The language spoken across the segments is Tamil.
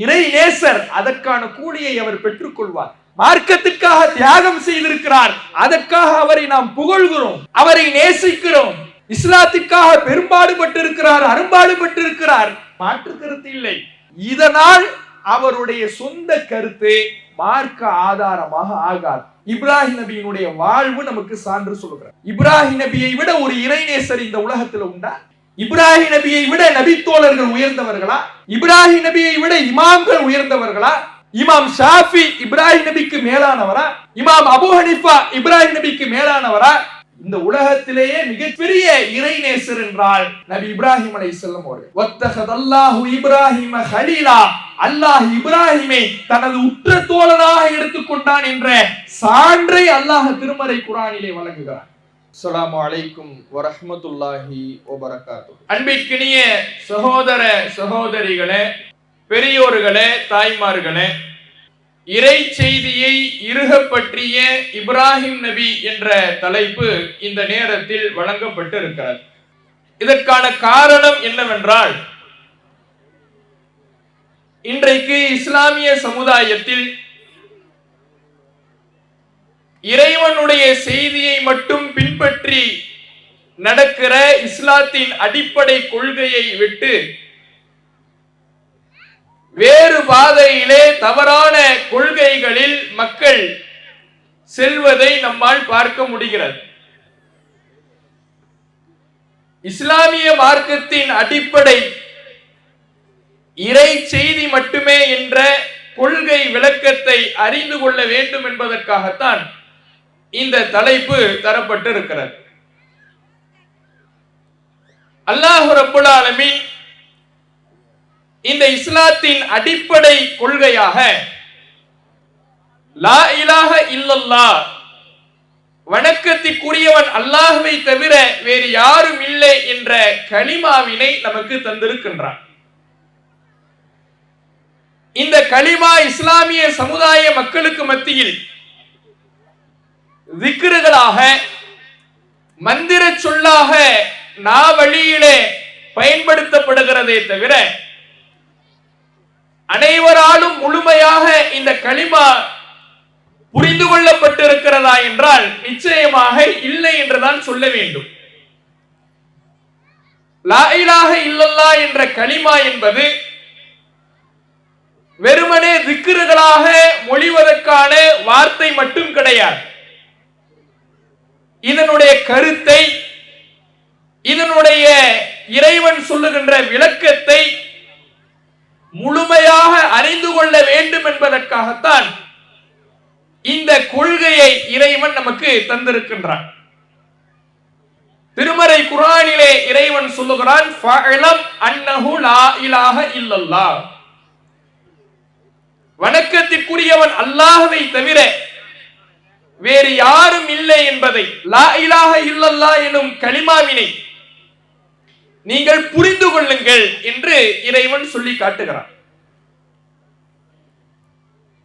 இறை நேசர், அதற்கான கூலியை அவர் பெற்றுக் கொள்வார். மார்க்கத்திற்காக தியாகம் செய்திருக்கிறார், அதற்காக அவரை நாம் புகழ்கிறோம், அவரை நேசிக்கிறோம். இஸ்லாத்திற்காக பெரும்பாடுபட்டிருக்கிறார், அரும்பாடுபட்டிருக்கிறார், மாற்று கருத்து இல்லை. இதனால் அவருடைய சொந்த கருத்து மார்க்க ஆதாரமாக ஆகாது. இப்ராஹிம் நபியினுடைய வாழ்வு நமக்கு சான்று சொல்லுகிறார். இப்ராஹிம் நபியை விட ஒரு இறைநேசர் இந்த உலகத்தில் உண்டா? இப்ராஹிம் நபியை விட நபித்தோழர்கள் உயர்ந்தவர்களா? இப்ராஹிம் நபியை விட இமாம்கள் உயர்ந்தவர்களா? இமாம் ஷாஃபி இப்ராஹிம் நபிக்கு மேலானவரா? இமாம் அபு ஹனீஃபா இப்ராஹிம் நபிக்கு மேலானவரா? இந்த உலகத்திலேயே மிகப்பெரிய இறைநேசர் என்றால் நபி இப்ராஹிம் அலைஹிஸ்ஸலாம் அவர்கள். வத்தஹதல்லாஹு இப்ராஹிம கலீலா, அல்லாஹ் இப்ராஹிமை தனது உற்ற தோழனாக எடுத்துக்கொண்டான் என்ற சான்றை அல்லாஹ் திருமறை குர்ஆனிலே வழங்குகிறார். அஸ்ஸலாமு அலைக்கும் வரஹ்மத்துல்லாஹி வபரகாத்துஹு. அன்பிற்கினிய சகோதர சகோதரிகளே, பெரியோர்களே, தாய்மார்களே, இறை செய்தியை இறுக பற்றிய இப்ராஹிம் நபி என்ற தலைப்பு இந்த நேரத்தில் வழங்கப்பட்டு இருக்கிறது. இதற்கான காரணம் என்னவென்றால், இன்றைக்கு இஸ்லாமிய சமுதாயத்தில் இறைவனுடைய செய்தியை மட்டும் பின்பற்றி நடக்கிற இஸ்லாத்தின் அடிப்படை கொள்கையை விட்டு வேறு பாதையிலே தவறான கொள்கைகளில் மக்கள் செல்வதை நம்மால் பார்க்க முடிகிறது. இஸ்லாமிய மார்க்கத்தின் அடிப்படை இறை செய்தி மட்டுமே என்ற கொள்கை விளக்கத்தை அறிந்து கொள்ள வேண்டும் என்பதற்காகத்தான் இந்த தலைப்பு தரப்பட்டு இருக்கிறது. அல்லாஹ் ரப்புல் ஆலமீன் இந்த இஸ்லாத்தின் அடிப்படை கொள்கையாக லா இலாஹ இல்லல்லாஹ், வணக்கத்திற்குரியவன் அல்லாஹ்வை தவிர வேறு யாரும் இல்லை என்ற கலிமாவினை நமக்கு தந்திருக்கின்றான். இந்த கலிமா இஸ்லாமிய சமுதாய மக்களுக்கு மத்தியில் திக்ருகளாக, மந்திர சொல்லாக நாவழியிலே பயன்படுத்தப்படுகிறதே தவிர அனைவராலும் முழுமையாக இந்த கலிமா புரிந்து கொள்ளப்பட்டிருக்கிறதா என்றால் நிச்சயமாக இல்லை என்றுதான் சொல்ல வேண்டும். லா இலாஹ இல்லல்லாஹ் என்ற கலிமா என்பது வெறுமனே திக்ருகளாக மொழிவதற்கான வார்த்தை மட்டும் கிடையாது. இதனுடைய கருத்தை, இதனுடைய இறைவன் சொல்லுகின்ற விளக்கத்தை முழுமையாக அறிந்து கொள்ள வேண்டும் என்பதற்காகத்தான் இந்த கொள்கையை இறைவன் நமக்கு தந்திருக்கின்றான். திருமறை குர்ஆனிலே இறைவன் சொல்லுகிறான், ஃபஅலம் அன்னஹு லா இலாஹ இல்லல்லாஹ், வணக்கத்திற்குரியவன் அல்லாஹ்வை தவிர வேறு யாரும் இல்லை என்பதை, லா இலாஹ இல்லல்லாஹ் எனும் கலிமாவினை நீங்கள் புரிந்து கொள்ளுங்கள் என்று இறைவன் சொல்லி காட்டுகிறான்.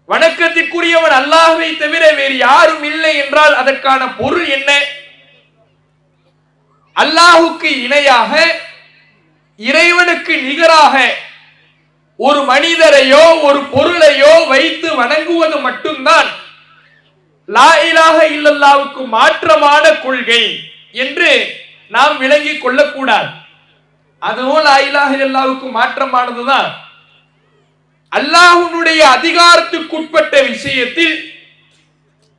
வணக்கத்திற்குரியவன் அல்லாஹ்வை தவிர வேறு யாரும் இல்லை என்றால் அதற்கான பொருள் என்ன? அல்லாஹுக்கு இணையாக, இறைவனுக்கு நிகராக ஒரு மனிதரையோ ஒரு பொருளையோ வைத்து வணங்குவது மட்டும்தான் லா இலாஹ இல்லல்லாஹ்வுக்கு மாற்றமான கொள்கை என்று நாம் விளங்கிக் கொள்ளக்கூடாது. அதுவும் லா இலாஹ இல்லல்லாஹ்வுக்கு மாற்றமானதுதான். அல்லாஹ்வுடைய அதிகாரத்துக்குட்பட்ட விஷயத்தில்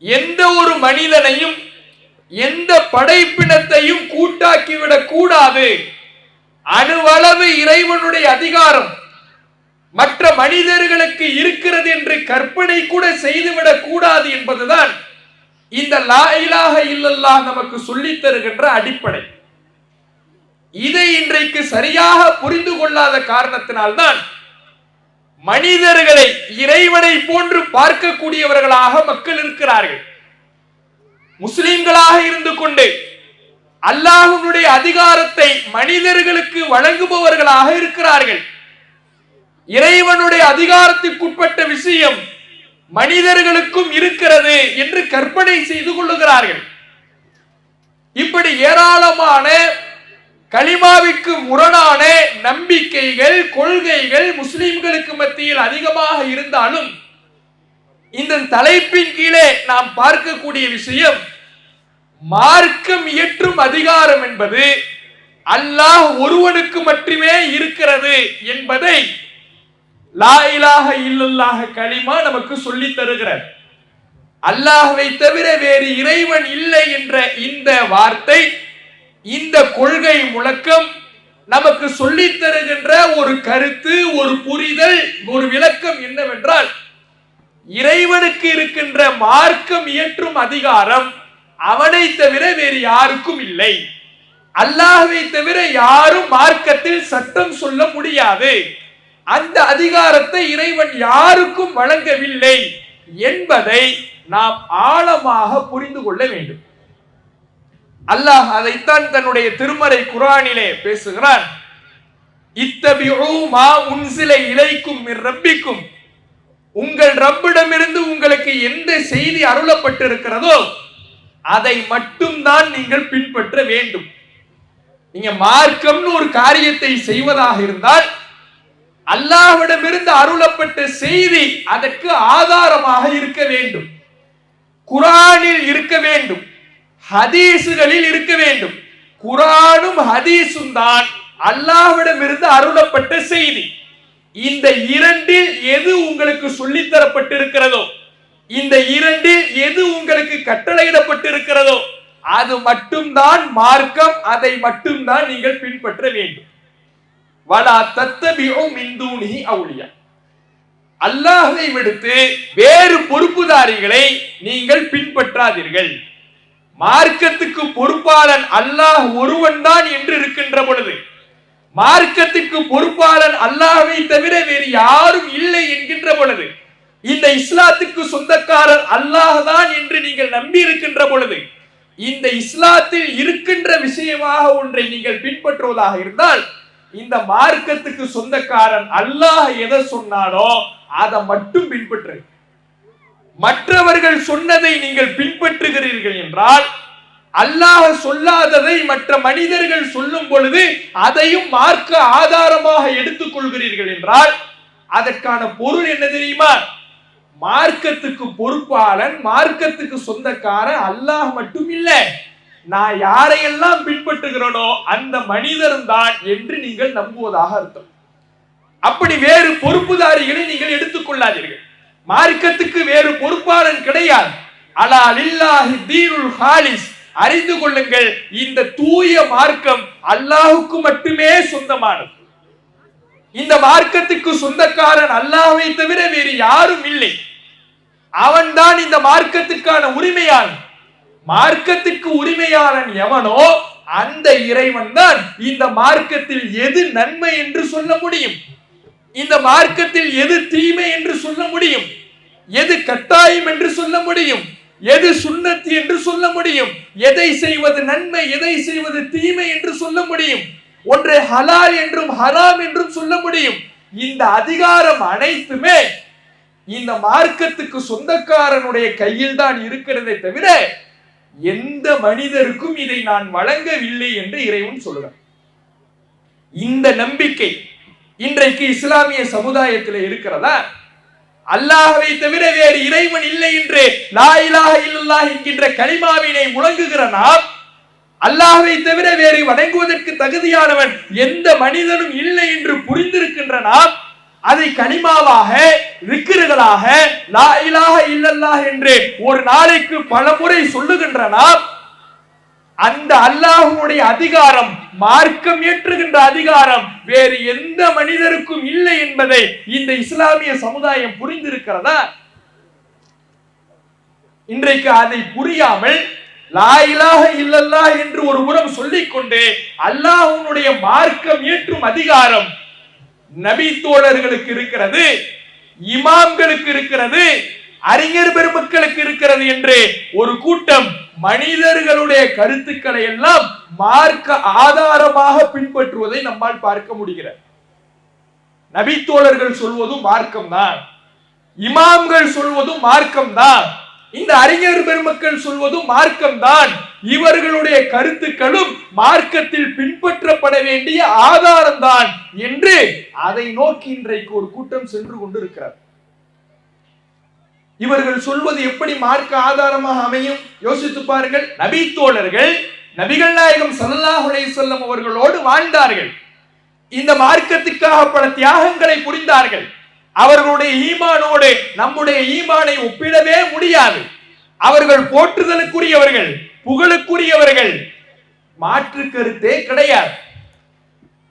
எந்த ஒரு மனிதனையும் எந்த படைப்பினத்தையும் கூட்டாக்கிவிடக் கூடாது. அணுவளவு இறைவனுடைய அதிகாரம் மற்ற மனிதர்களுக்கு இருக்கிறது என்று கற்பனை கூட செய்துவிடக் கூடாது என்பதுதான் இந்த லா இலாஹ இல்லல்லாஹ் நமக்கு சொல்லித் தருகின்ற அடிப்படை. இதை இன்றைக்கு சரியாக புரிந்து கொள்ளாத காரணத்தினால்தான் மனிதர்களை இறைவனை போன்று பார்க்கக்கூடியவர்களாக மக்கள் இருக்கிறார்கள். முஸ்லிம்களாக இருந்து கொண்டு அல்லாஹ்வுடைய அதிகாரத்தை மனிதர்களுக்கு வழங்குபவர்களாக இருக்கிறார்கள். இறைவனுடைய அதிகாரத்திற்குட்பட்ட விஷயம் மனிதர்களுக்கும் இருக்கிறது என்று கற்பனை செய்து கொள்ளுகிறார்கள். இப்படி ஏராளமான கலிமாவிற்கு முரணான நம்பிக்கைகள், கொள்கைகள் முஸ்லிம்களுக்கு மத்தியில் அதிகமாக இருந்தாலும் இந்த தலைப்பின் கீழே நாம் பார்க்கக்கூடிய விஷயம், மார்க்கம் இயற்றும் அதிகாரம் என்பது அல்லாஹ் ஒருவனுக்கு மட்டுமே இருக்கிறது என்பதை லா இலாஹ இல்லல்லாஹ் கலிமா நமக்கு சொல்லித் தருகிறார். அல்லாஹ்வை தவிர வேறு இறைவன் இல்லை என்ற இந்த வார்த்தை, இந்த கொள்கை முழக்கம் நமக்கு சொல்லித் தருகின்ற ஒரு கருத்து, ஒரு புரிதல், ஒரு விளக்கம் என்னவென்றால், இறைவனுக்கு இருக்கின்ற மார்க்கம் இயற்றும் அதிகாரம் அவனை தவிர வேறு யாருக்கும் இல்லை. அல்லாஹ்வை தவிர யாரும் மார்க்கத்தில் சட்டம் சொல்ல முடியாது. அந்த அதிகாரத்தை இறைவன் யாருக்கும் வழங்கவில்லை என்பதை நாம் ஆழமாக புரிந்து கொள்ள வேண்டும். அல்லாஹ் அதைத்தான் தன்னுடைய திருமறை குர்ஆனிலே பேசுகிறான். இத்தபிஉ மா உன்சில இலைக்கும் மிர் ரப்பிக்கும், உங்கள் ரப்பிடமிருந்து உங்களுக்கு எந்த செய்தி அருளப்பட்டிருக்கிறதோ அதை மட்டும்தான் நீங்கள் பின்பற்ற வேண்டும். நீங்க மார்க்கம்னு ஒரு காரியத்தை செய்வதாக இருந்தால் அல்லாஹ்விடமிருந்து அருளப்பட்ட செய்தி அதற்கு ஆதாரமாக இருக்க வேண்டும். குர்ஆனில் இருக்க வேண்டும், ஹதீசுகளில் இருக்க வேண்டும். குர்ஆனும் ஹதீஸும் தான் அல்லாஹ்விடமிருந்து அருளப்பட்ட செய்தி. இந்த இரண்டில் எது உங்களுக்கு சொல்லித் தரப்பட்டிருக்கிறதோ, இந்த இரண்டில் எது உங்களுக்கு கட்டளையிடப்பட்டிருக்கிறதோ அது மட்டும்தான் மார்க்கம், அதை மட்டும்தான் நீங்கள் பின்பற்ற வேண்டும். வலா தத்தபிஉ மின் தூனிஹி அவுலியா, அல்லாஹ்வை விடுத்து வேறு பொறுப்புதாரிகளை நீங்கள் பின்பற்றாதீர்கள். மார்க்கத்துக்கு பொறுப்பாளன் அல்லாஹ் ஒருவன் தான் என்று இருக்கின்ற பொழுது, மார்க்கத்துக்கு பொறுப்பாளன் அல்லாஹ்வை தவிர வேறு யாரும் இல்லை என்கின்ற பொழுது, இந்த இஸ்லாத்துக்கு சொந்தக்காரர் அல்லாஹ் தான் என்று நீங்கள் நம்பி இருக்கின்ற பொழுது, இந்த இஸ்லாத்தில் இருக்கின்ற விஷயமாக ஒன்றை நீங்கள் பின்பற்றுவதாக இருந்தால், இந்த மார்க்கத்துக்கு சொந்தக்காரன் அல்லாஹ் எதை சொன்னாலோ அதை மட்டும் பின்பற்று. மற்றவர்கள் சொன்னதை நீங்கள் பின்பற்றுகிறீர்கள் என்றால், அல்லாஹ் சொல்லாததை மற்ற மனிதர்கள் சொல்லும் பொழுது அதையும் மார்க்க ஆதாரமாக எடுத்துக் கொள்கிறீர்கள் என்றால் அதற்கான பொருள் என்ன தெரியுமா? மார்க்கத்துக்கு பொறுப்பாளன், மார்க்கத்துக்கு சொந்தக்காரன் அல்லாஹ் மட்டும் இல்லை, நான் யாரையெல்லாம் பின்பற்றுகிறேனோ அந்த மனிதரும் தான் என்று நீங்கள் நம்புவதாக அர்த்தம். அப்படி வேறு பொறுப்புதாரிகளை நீங்கள் எடுத்துக்கொள்ளாதீர்கள். மார்க்கத்துக்கு வேறு பொறுப்பாளன் கிடையாது. அலா லில்லாஹி தீனுல் ஹாலிஸ், அறிந்து கொள்ளுங்கள், இந்த தூய மார்க்கம் அல்லாஹுக்கு மட்டுமே சொந்தமானது. இந்த மார்க்கத்துக்கு சொந்தக்காரன் அல்லாஹ்வை தவிர வேறு யாரும் இல்லை. அவன்தான் இந்த மார்க்கத்துக்கான உரிமையாளன். மார்க்கத்துக்கு உரிமையாளன் எவனோ அந்த இறைவன் தான் இந்த மார்க்கத்தில் எது நன்மை என்று சொல்ல முடியும், இந்த மார்க்கத்தில் எது தீமை என்று சொல்ல முடியும், எது கட்டாயம் என்று சொல்ல முடியும், எது சுன்னத் என்று சொல்ல முடியும், எதை செய்வது நன்மை எதை செய்வது தீமை என்று சொல்ல முடியும், ஒன்றை ஹலால் என்றும் ஹராம் என்றும் சொல்ல முடியும். இந்த அதிகாரம் அனைத்துமே இந்த மார்க்கத்துக்கு சொந்தக்காரனுடைய கையில் தான் இருக்கிறதை தவிர எந்த மனிதருக்கும் இதை நான் வழங்கவில்லை என்று இறைவன் சொல்கிறார். இந்த நம்பிக்கை இன்றைக்கு இஸ்லாமிய சமுதாயத்தில் இருக்கிறதா? அல்லாஹ்வை தவிர வேறு இறைவன் இல்லை என்று லா இலாஹ இல்லல்லாஹ் என்கின்ற கலிமாவினை முழங்குகிற நாம், அல்லாஹ்வை தவிர வேறு வணங்குவதற்கு தகுதியானவன் எந்த மனிதனும் இல்லை என்று புரிந்திருக்கின்ற நாம், அதை கலிமாவாக, விக்ருகளாக, லா இலாஹ இல்லல்லாஹ் என்று ஒரு நாளைக்கு பல முறை சொல்லுகின்ற நாம், அந்த அல்லாஹ்வுடைய அதிகாரம், மார்க்கம் ஏற்றுகின்ற அதிகாரம் வேறு எந்த மனிதருக்கும் இல்லை என்பதை இந்த இஸ்லாமிய சமுதாயம் புரிந்திருக்கிறதா? இன்றைக்கு அதை புரியாமல் லா இலாஹ இல்லல்லாஹ் என்று ஒரு புறம் சொல்லிக்கொண்டு அல்லாஹ்வுடைய மார்க்கம் ஏற்றும் அதிகாரம் நபி தோழர்களுக்கு இருக்கிறது, இமாம்களுக்கு இருக்கிறது, அறிஞர் பெருமக்களுக்கு இருக்கிறது என்று ஒரு கூட்டம் மனிதர்களுடைய கருத்துக்களை எல்லாம் மார்க்க ஆதாரமாக பின்பற்றுவதை நம்மால் பார்க்க முடிகிறது. நபி தோழர்கள் சொல்வதும் மார்க்கம் தான், இமாம்கள் சொல்வதும் மார்க்கம் தான், இந்த அறிஞர் பெருமக்கள் சொல்வதும் மார்க்கம்தான், இவர்களுடைய கருத்துக்களும் மார்க்கத்தில் பின்பற்றப்பட வேண்டிய ஆதாரம் தான் என்று அதை நோக்கி இன்றைக்கு ஒரு கூட்டம் சென்று கொண்டிருக்கிறார். இவர்கள் சொல்வது எப்படி மார்க்க ஆதாரமாக அமையும்? யோசித்து பாருங்கள். நபி தோழர்கள் நபிகள் நாயகம் ஸல்லல்லாஹு அலைஹி வஸல்லம் அவர்களோடு வாழ்ந்தார்கள். இந்த மார்க்கத்துக்காக பல தியாகங்களை புரிந்தார்கள். அவர்களுடைய ஈமானோடு நம்முடைய ஈமானை ஒப்பிடவே முடியாது. அவர்கள் போற்றுதலுக்குரியவர்கள், புகழுக்குரியவர்கள், மாற்று கருத்தே கிடையாது.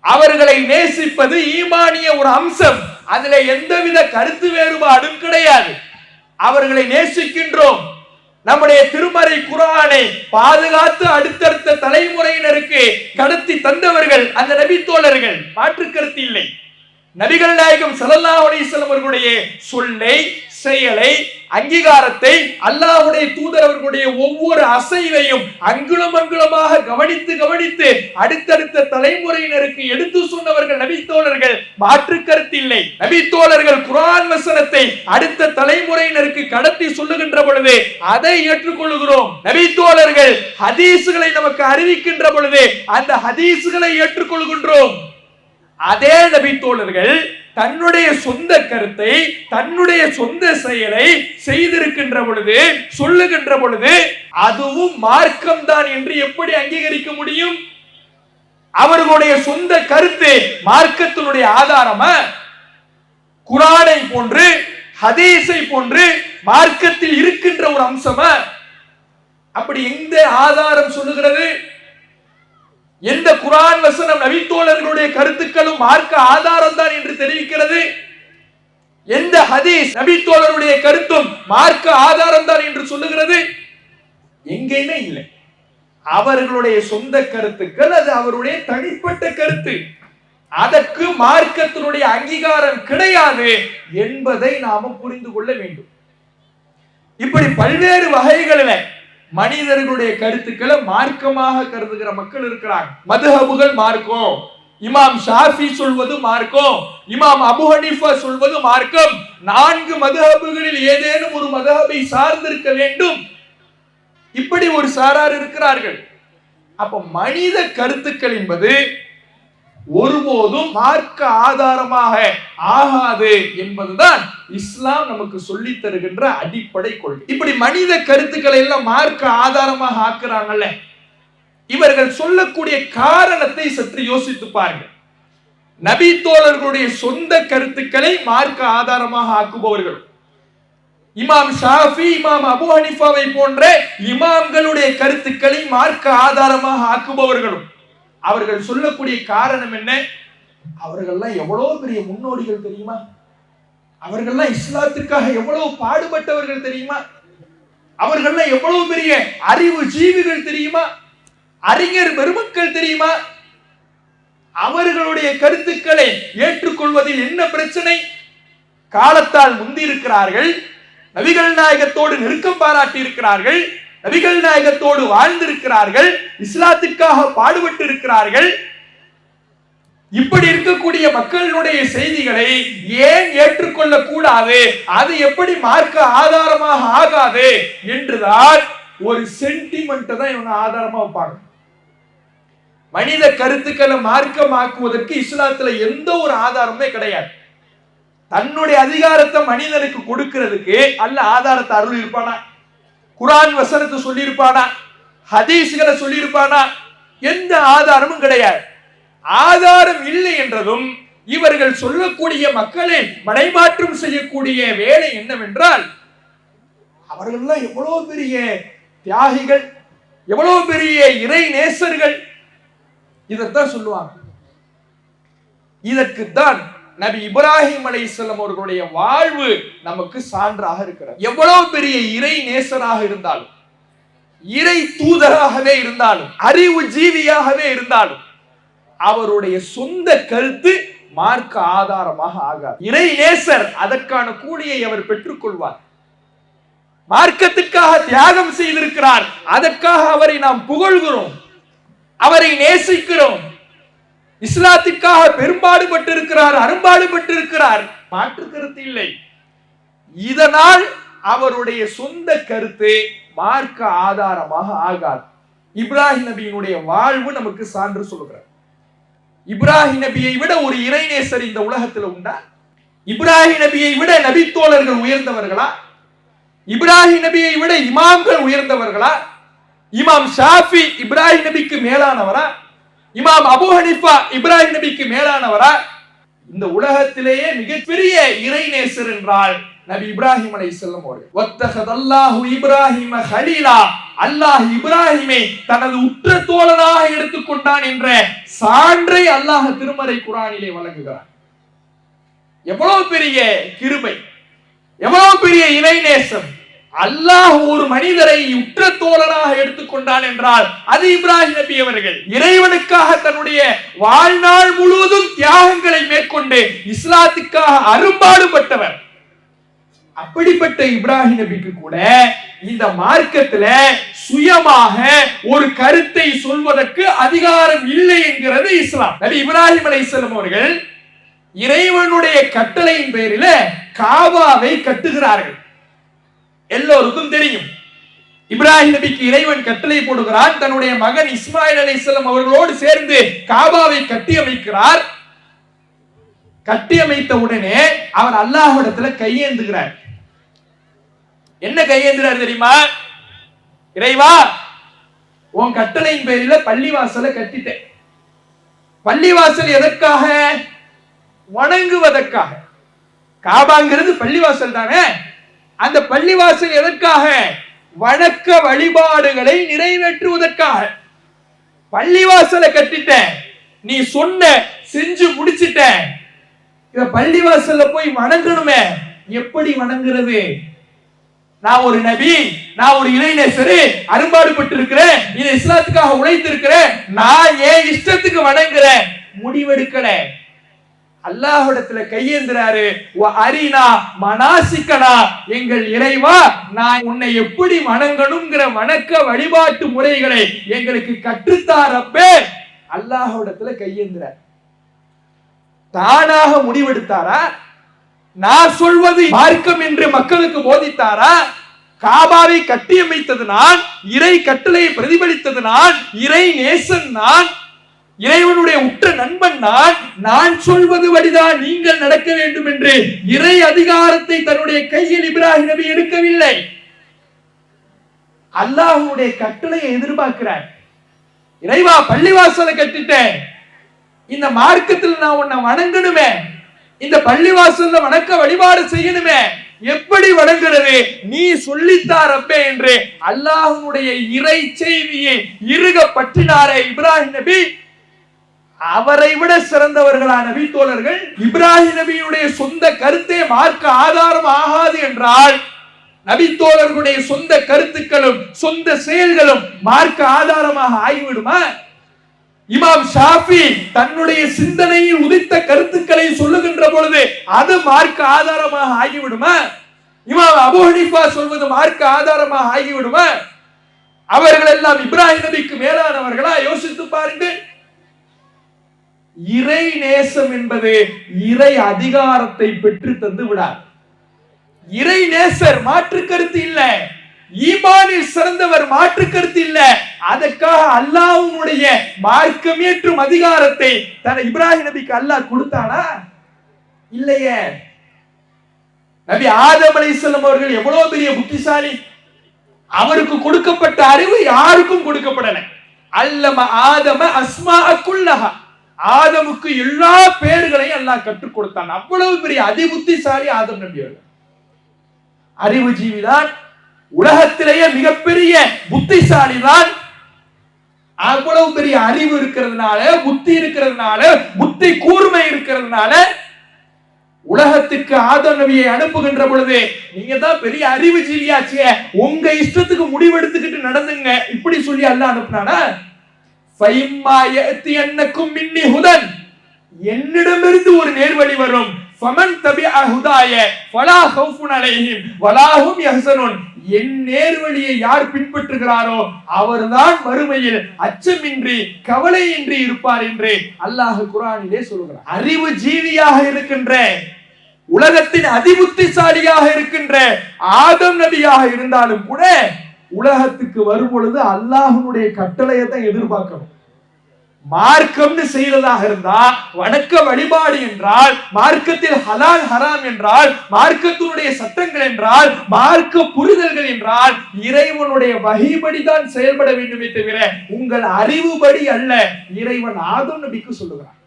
அவர்களை நேசிப்பது ஈமானிய ஒரு அம்சம், அதுல எந்தவித கருத்து வேறுபாடும் கிடையாது. அவர்களை நேசிக்கின்றோம். நம்முடைய திருமறை குர்ஆனை பாதுகாத்து அடுத்தடுத்த தலைமுறையினருக்கு கடத்தி தந்தவர்கள் அந்த நபி தோழர்கள், மாற்று கருத்து இல்லை. நபிகள் நாயகம் ஸல்லல்லாஹு அலைஹி வஸல்லம் அவர்களுடைய சொல்லை, செயலை, அங்கீகாரத்தை, அல்லாஹ்வுடைய தூதர் அவர்களுடைய ஒவ்வொரு அசைவையும் அங்குலம் அங்குலமாக கவனித்து கவனித்து அடுத்தடுத்த தலைமுறையினருக்கு எடுத்து சொன்னவர்கள் நபி தோழர்கள், மாற்று கருத்து இல்லை. நபி தோழர்கள் குர்ஆன் வசனத்தை அடுத்த தலைமுறையினருக்கு கடத்தி சொல்லுகின்ற பொழுது அதை ஏற்றுக்கொள்கிறோம். நபி தோழர்கள் ஹதீஸ்களை நமக்கு அறிவிக்கின்ற பொழுது அந்த ஹதீஸ்களை ஏற்றுக்கொள்கின்றோம். அதே நபி தோழர்கள் தன்னுடைய சொந்த கருத்தை, தன்னுடைய சொந்த செயலை செய்திருக்கின்ற பொழுது, சொல்லுகின்ற பொழுது அதுவும் மார்க்கம் தான் என்று எப்படி அங்கீகரிக்க முடியும்? அவர்களுடைய சொந்த கருத்து மார்க்கத்தினுடைய ஆதாரமா? குர்ஆனை போன்று, ஹதீஸை போன்று மார்க்கத்தில் இருக்கின்ற ஒரு அம்சமா? அப்படி எந்த ஆதாரம் சொல்லுகிறது? எந்த குர்ஆன் வசனம் நபி தோழர்களுடைய கருத்துக்களும் மார்க்க ஆதாரம் தான் என்று தெரிவிக்கிறது? எந்த ஹதீஸ் நபி தோழருடைய கருத்தும் மார்க்க ஆதாரம் தான் என்று சொல்லுகிறது? எங்கேயுமே இல்லை. அவர்களுடைய சொந்த கருத்துக்கள், அது அவருடைய தனிப்பட்ட கருத்து, அதற்கு மார்க்கத்தினுடைய அங்கீகாரம் கிடையாது என்பதை நாம புரிந்து கொள்ள வேண்டும். இப்படி பல்வேறு வகைகளில் மனிதர்களுடைய கருத்துக்களை மார்க்கமாக கருதுகிற மக்கள் இருக்கிறாங்க. மதுஹபுகள் மார்க்கம், இமாம் ஷாஃபி சொல்வது மார்க்கம், இமாம் அபு ஹனீஃபா சொல்வது மார்க்கம். 4 மதுஹபுகளில் ஏதேனும் ஒரு மதுஹபை சார்ந்திருக்க வேண்டும், இப்படி ஒரு சாரார் இருக்கிறார்கள். அப்ப மனித கருத்துக்கள் என்பது ஒருபோதும் மார்க்க ஆதாரமாக ஆகாது என்பதுதான் இஸ்லாம் நமக்கு சொல்லி தருகின்ற அடிப்படை கொள்கை. இப்படி மனித கருத்துக்களை எல்லாம் மார்க்க ஆதாரமாக ஆக்குறாங்கல்ல, இவர்கள் சொல்லக்கூடிய காரணத்தை சற்று யோசித்து பாருங்கள். நபி தோழர்களுடைய சொந்த கருத்துக்களை மார்க்க ஆதாரமாக ஆக்குபவர்கள் இமாம் ஷாஃபி, இமாம் அபு ஹனீஃபாவை போன்ற இமாம்களுடைய கருத்துக்களை மார்க்க ஆதாரமாக ஆக்குபவர்களும் அவர்கள் சொல்லக்கூடிய காரணம் என்ன? அவர்கள்லாம் எவ்வளவு பெரிய முன்னோடிகள் தெரியுமா? அவர்கள்லாம் இஸ்லாத்துக்காக எவ்வளவு பாடுபட்டவர்கள் தெரியுமா? அவர்கள்லாம் எவ்வளவு பெரிய அறிவு ஜீவிகள் தெரியுமா? அறிஞர் பெருமக்கள் தெரியுமா? அவர்களுடைய கருத்துக்களை ஏற்றுக்கொள்வதில் என்ன பிரச்சனை? காலத்தால் முந்தி இருக்கிறார்கள், நபிகள் நாயகத்தோடு நெருக்கம் பாராட்டி இருக்கிறார்கள், நபிகள் நாயகத்தோடு வாழ்ந்திருக்கிறார்கள், இஸ்லாத்திற்காக பாடுபட்டு இருக்கிறார்கள். இப்படி இருக்கக்கூடிய மக்களுடைய செய்திகளை ஏன் ஏற்றுக்கொள்ள கூடாது, அது எப்படி மார்க்க ஆதாரமாக ஆகாது என்றுதான் ஒரு சென்டிமெண்ட் தான் இவங்க ஆதாரமா வைப்பாங்க. மனித கருத்துக்களை மார்க்கமாக்குவதற்கு இஸ்லாத்துல எந்த ஒரு ஆதாரமே கிடையாது. தன்னுடைய அதிகாரத்தை மனிதனுக்கு கொடுக்கிறதுக்கு அல்ல ஆதாரத்தை அருள் இருப்பானா? குர்ஆன் வசனத்தை சொல்லி இருப்பானா? ஹதீஸ்களை சொல்லி இருப்பானா? எந்த ஆதாரமும் கிடையாது. ஆதாரம் இல்லை என்றதும் இவர்கள் சொல்லக்கூடிய மக்களை மடைமாற்றம் செய்யக்கூடிய வேலை என்னவென்றால், அவர்கள்லாம் எவ்வளவு பெரிய தியாகிகள், எவ்வளவு பெரிய இறை நேசர்கள், இதைத்தான் சொல்லுவாங்க. இதற்குத்தான் நபி இப்ராஹிம் அலைஹிஸ்ஸலாம் அவர்களுடைய வாழ்வு நமக்கு சான்றாக இருக்கிறது. எவ்வளவு பெரிய இறை நேசராக இருந்தாலும், இறை தூதராகவே இருந்தாலும், அறிவு ஜீவியாகவே இருந்தாலும், அவருடைய சொந்த கருத்து மார்க்க ஆதாரமாக ஆகாது. இறை நேசர், அதற்கான கூலியை அவர் பெற்றுக் கொள்வார். மார்க்கத்துக்காக தியாகம் செய்திருக்கிறார், அதற்காக அவரை நாம் புகழ்கிறோம், அவரை நேசிக்கிறோம். இஸ்லாத்திற்காக பெரும்பாடுபட்டு இருக்கிறார், அரும்பாடுபட்டு இருக்கிறார், மாற்று கருத்து இல்லை. இதனால் அவருடைய சொந்த கருத்து மார்க்க ஆதாரமாக ஆகாது. இப்ராஹிம் நபியினுடைய வாழ்வு நமக்கு சான்று சொல்லுகிறார். இப்ராஹிம் நபியை விட ஒரு இறைநேசர் இந்த உலகத்தில் உண்டா? இப்ராஹிம் நபியை விட நபித்தோழர்கள் உயர்ந்தவர்களா? இப்ராஹிம் நபியை விட இமாம்கள் உயர்ந்தவர்களா? இமாம் ஷாஃபி இப்ராஹிம் நபிக்கு மேலானவரா? இமாம் அபூ ஹனீஃபா இப்ராஹிம் நபிக்கு மேலானவரா? இந்த உலகத்திலேயே மிகப்பெரிய இறைநேசர் என்றால் நபி இப்ராஹிம் அலைஹிஸ்ஸலாம் அவர்கள். வத்தஹதல்லாஹு இப்ராஹிம கலீலா, அல்லாஹ் இப்ராஹிமை தனது உற்ற தோழனாக எடுத்துக்கொண்டான் என்ற சான்றை அல்லாஹ் திருமறை குர்ஆனிலே வழங்குகிறார். எவ்வளவு பெரிய கிருபை, எவ்வளவு பெரிய இறைநேசம்! அல்லாஹ் ஒரு மனிதரை உற்ற தோழனாக எடுத்துக்கொண்டான் என்றால் அது இப்ராஹிம் நபி அவர்கள். இறைவனுக்காக தன்னுடைய வாழ்நாள் முழுவதும் தியாகங்களை மேற்கொண்டு இஸ்லாத்துக்காக அரும்பாடுபட்டவர். அப்படிப்பட்ட இப்ராஹிம் நபிக்கு கூட இந்த மார்க்கத்துல சுயமாக ஒரு கருத்தை சொல்வதற்கு அதிகாரம் இல்லை என்கிறது இஸ்லாம். நபி இப்ராஹிம் அலைஹிஸ்ஸலாம் அவர்கள் இறைவனுடைய கட்டளையின் பேரில காபாவை கட்டுகிறார்கள். எல்லோருக்கும் தெரியும். இப்ராஹிம் நபிக்கு இறைவன் கட்டளை போடுகிறான். தன்னுடைய மகன் இஸ்மாயில் அலைஹிஸ்ஸலாம் அவர்களோடு சேர்ந்து காபாவை கட்டி அமைக்கிறார். கட்டி அமைத்த உடனே அவர் அல்லாஹ்விடத்துல கையேந்துகிறார். என்ன கையேந்துறார் தெரியுமா? இறைவா, உன் கட்டளையின் பேரில பள்ளிவாசலை கட்டிட்டேன். பள்ளிவாசல் எதற்காக? வணங்குவதற்காக. காபாங்கிறது பள்ளிவாசல் தானே. அந்த பள்ளிவாசல் எதற்காக? வணக்க வழிபாடுகளை நிறைவேற்றுவதற்காக. பள்ளிவாசலை கட்டிட்டேன், நீ சொன்ன செஞ்சு முடிச்சிட்டேன். இந்த பள்ளிவாசல்ல போய் வணங்கணுமே, எப்படி வணங்குறது? நான் ஒரு நபி, நான் ஒரு இறைநேசரு, அரும்பாடுபட்டு இருக்கிறேன், இந்த இஸ்லாத்துக்காக உழைத்து இருக்கிறேன், நான் ஏன் இஷ்டத்துக்கு வணங்குறேன்? முடிவெடுக்கல. அல்லாஹ்விடத்துல கையேந்துறாரு. அரினா மனாசிக்கனா, எங்கள் இறைவா, நான் உன்னை எப்படி வணங்கணும்ங்கிற வணக்க வழிபாட்டு முறைகளை எங்களுக்கு கற்றுத்தாரப்பே. அல்லாஹ்விடத்துல கையேந்துறார். தானாக முடிவெடுத்தாரா? நான் சொல்வது மார்க்கம் என்று மக்களுக்கு போதித்தாரா? காபாவை கட்டியமைத்தது நான், இறை கட்டளையை பிரதிபலித்தது நான், இறை நேசன் நான், இறைவனுடைய உற்ற நண்பன் நான். நான் சொல்வது வழிதான் நீங்கள் நடக்க வேண்டும் என்று இறை அதிகாரத்தை தன்னுடைய கையில் இப்ராஹிம் நபி எடுக்கவில்லை. அல்லாஹ்வுடைய கட்டளையை எதிர்பார்க்கிறார். இறைவா, பள்ளிவாசலை கட்டிட்டேன், இந்த மார்க்கத்தில் நான் உன்னை வணங்கணுமே, இந்த பள்ளிவாசல்ல வணக்க வழிபாடு செய்யணுமே, எப்படி வணங்குறது? நீ சொல்லித்தாரப்பே என்று அல்லாஹ்வுடைய இறை செய்தியை இறுக பற்றினாரே இப்ராஹிம் நபி. அவரை விட சிறந்தவர்களான நபி தோழர்கள் இப்ராஹிம் நபியுடைய சொந்த கருத்தே மார்க்க ஆதாரம் ஆகாது என்றால் நபி தோழர்களுடைய சொந்த கருத்துக்களும் சொந்த செயல்களும் மார்க்க ஆதாரமாக ஆகிவிடுமா? இமாம் ஷாஃபி தன்னுடைய சிந்தனையில் உதித்த கருத்துக்களை சொல்லுகின்ற பொழுது அது மார்க்க ஆதாரமாக ஆகிவிடுமா? இமாம் அபூ ஹனீஃபா சொல்வது மார்க்க ஆதாரமாக ஆகிவிடுமா? அவர்கள் எல்லாம் இப்ராஹிம் நபிக்கு மேலானவர்களா? யோசித்து பாருங்கள். இறை நேசம் என்பது இறை அதிகாரத்தை பெற்று தந்து விடார். இறை நேசர் மாற்று கருத்து இல்ல, ஈமானில் சிறந்தவர் மாற்று கருத்து இல்ல. அதற்காக அல்லாஹ்வுடைய மார்க்கம் ஏற்றும் அதிகாரத்தை தன் இப்ராஹிம் நபிக்கு அல்லாஹ் கொடுத்தானா? இல்லையே. நபி ஆதம் அலைஹிஸ்ஸலாம் அவர்கள் எவ்வளவு பெரிய புத்திசாலி! அவருக்கு கொடுக்கப்பட்ட அறிவு யாருக்கும் கொடுக்கப்படல. அல்லம ஆதம அஸ்மாஅ குல்லஹா, ஆதமுக்கு எல்லா பெயர்களையும் அல்லாஹ் கற்றுக் கொடுத்தான். அவ்வளவு பெரிய அதிபுத்திசாலி ஆதம் நபி அவர்கள். அறிவு ஜீவிதான், உலகத்திலேயே மிகப்பெரிய புத்திசாலி தான். அவ்வளவு பெரிய அறிவு இருக்கிறதுனால, புத்தி இருக்கிறதுனால, புத்தி கூர்மை இருக்கிறதுனால உலகத்துக்கு ஆதம் நபியை அனுப்புகின்ற பொழுது நீங்க தான் பெரிய அறிவு ஜீவியாச்சே, உங்க இஷ்டத்துக்கு முடிவெடுத்துக்கிட்டு நடந்துங்க, இப்படி சொல்லி அல்லாஹ் அனுப்புனானா? என்னிடமிருந்து ஒரு நேர்வழி வரும். என் நேர்வழியை யார் பின்பற்றுகிறாரோ அவர்தான் மறுமையில் அச்சமின்றி கவலையின்றி இருப்பார் என்று அல்லாஹ் குர்ஆனிலே சொல்கிறார். அறிவு ஜீவியாக இருக்கின்ற உலகத்தின் அதிபுத்திசாலியாக இருக்கின்ற ஆதம் நபியாக இருந்தாலும் கூட உலகத்துக்கு வரும் பொழுது அல்லாஹ்வுடைய கட்டளையை தான் எதிர்பார்க்கணும். மார்க்கம்னு செய்யறதாக இருந்தா, வணக்க வழிபாடு என்றால், மார்க்கத்தில் ஹலால் ஹராம் என்றால், மார்க்கத்தினுடைய சட்டங்கள் என்றால், மார்க்க புரிதல்கள் என்றால் இறைவனுடைய வகைப்படி தான் செயல்பட வேண்டுமே தவிர உங்கள் அறிவுபடி அல்ல. இறைவன் ஆதம் நபிக்கு சொல்லுகிறான்.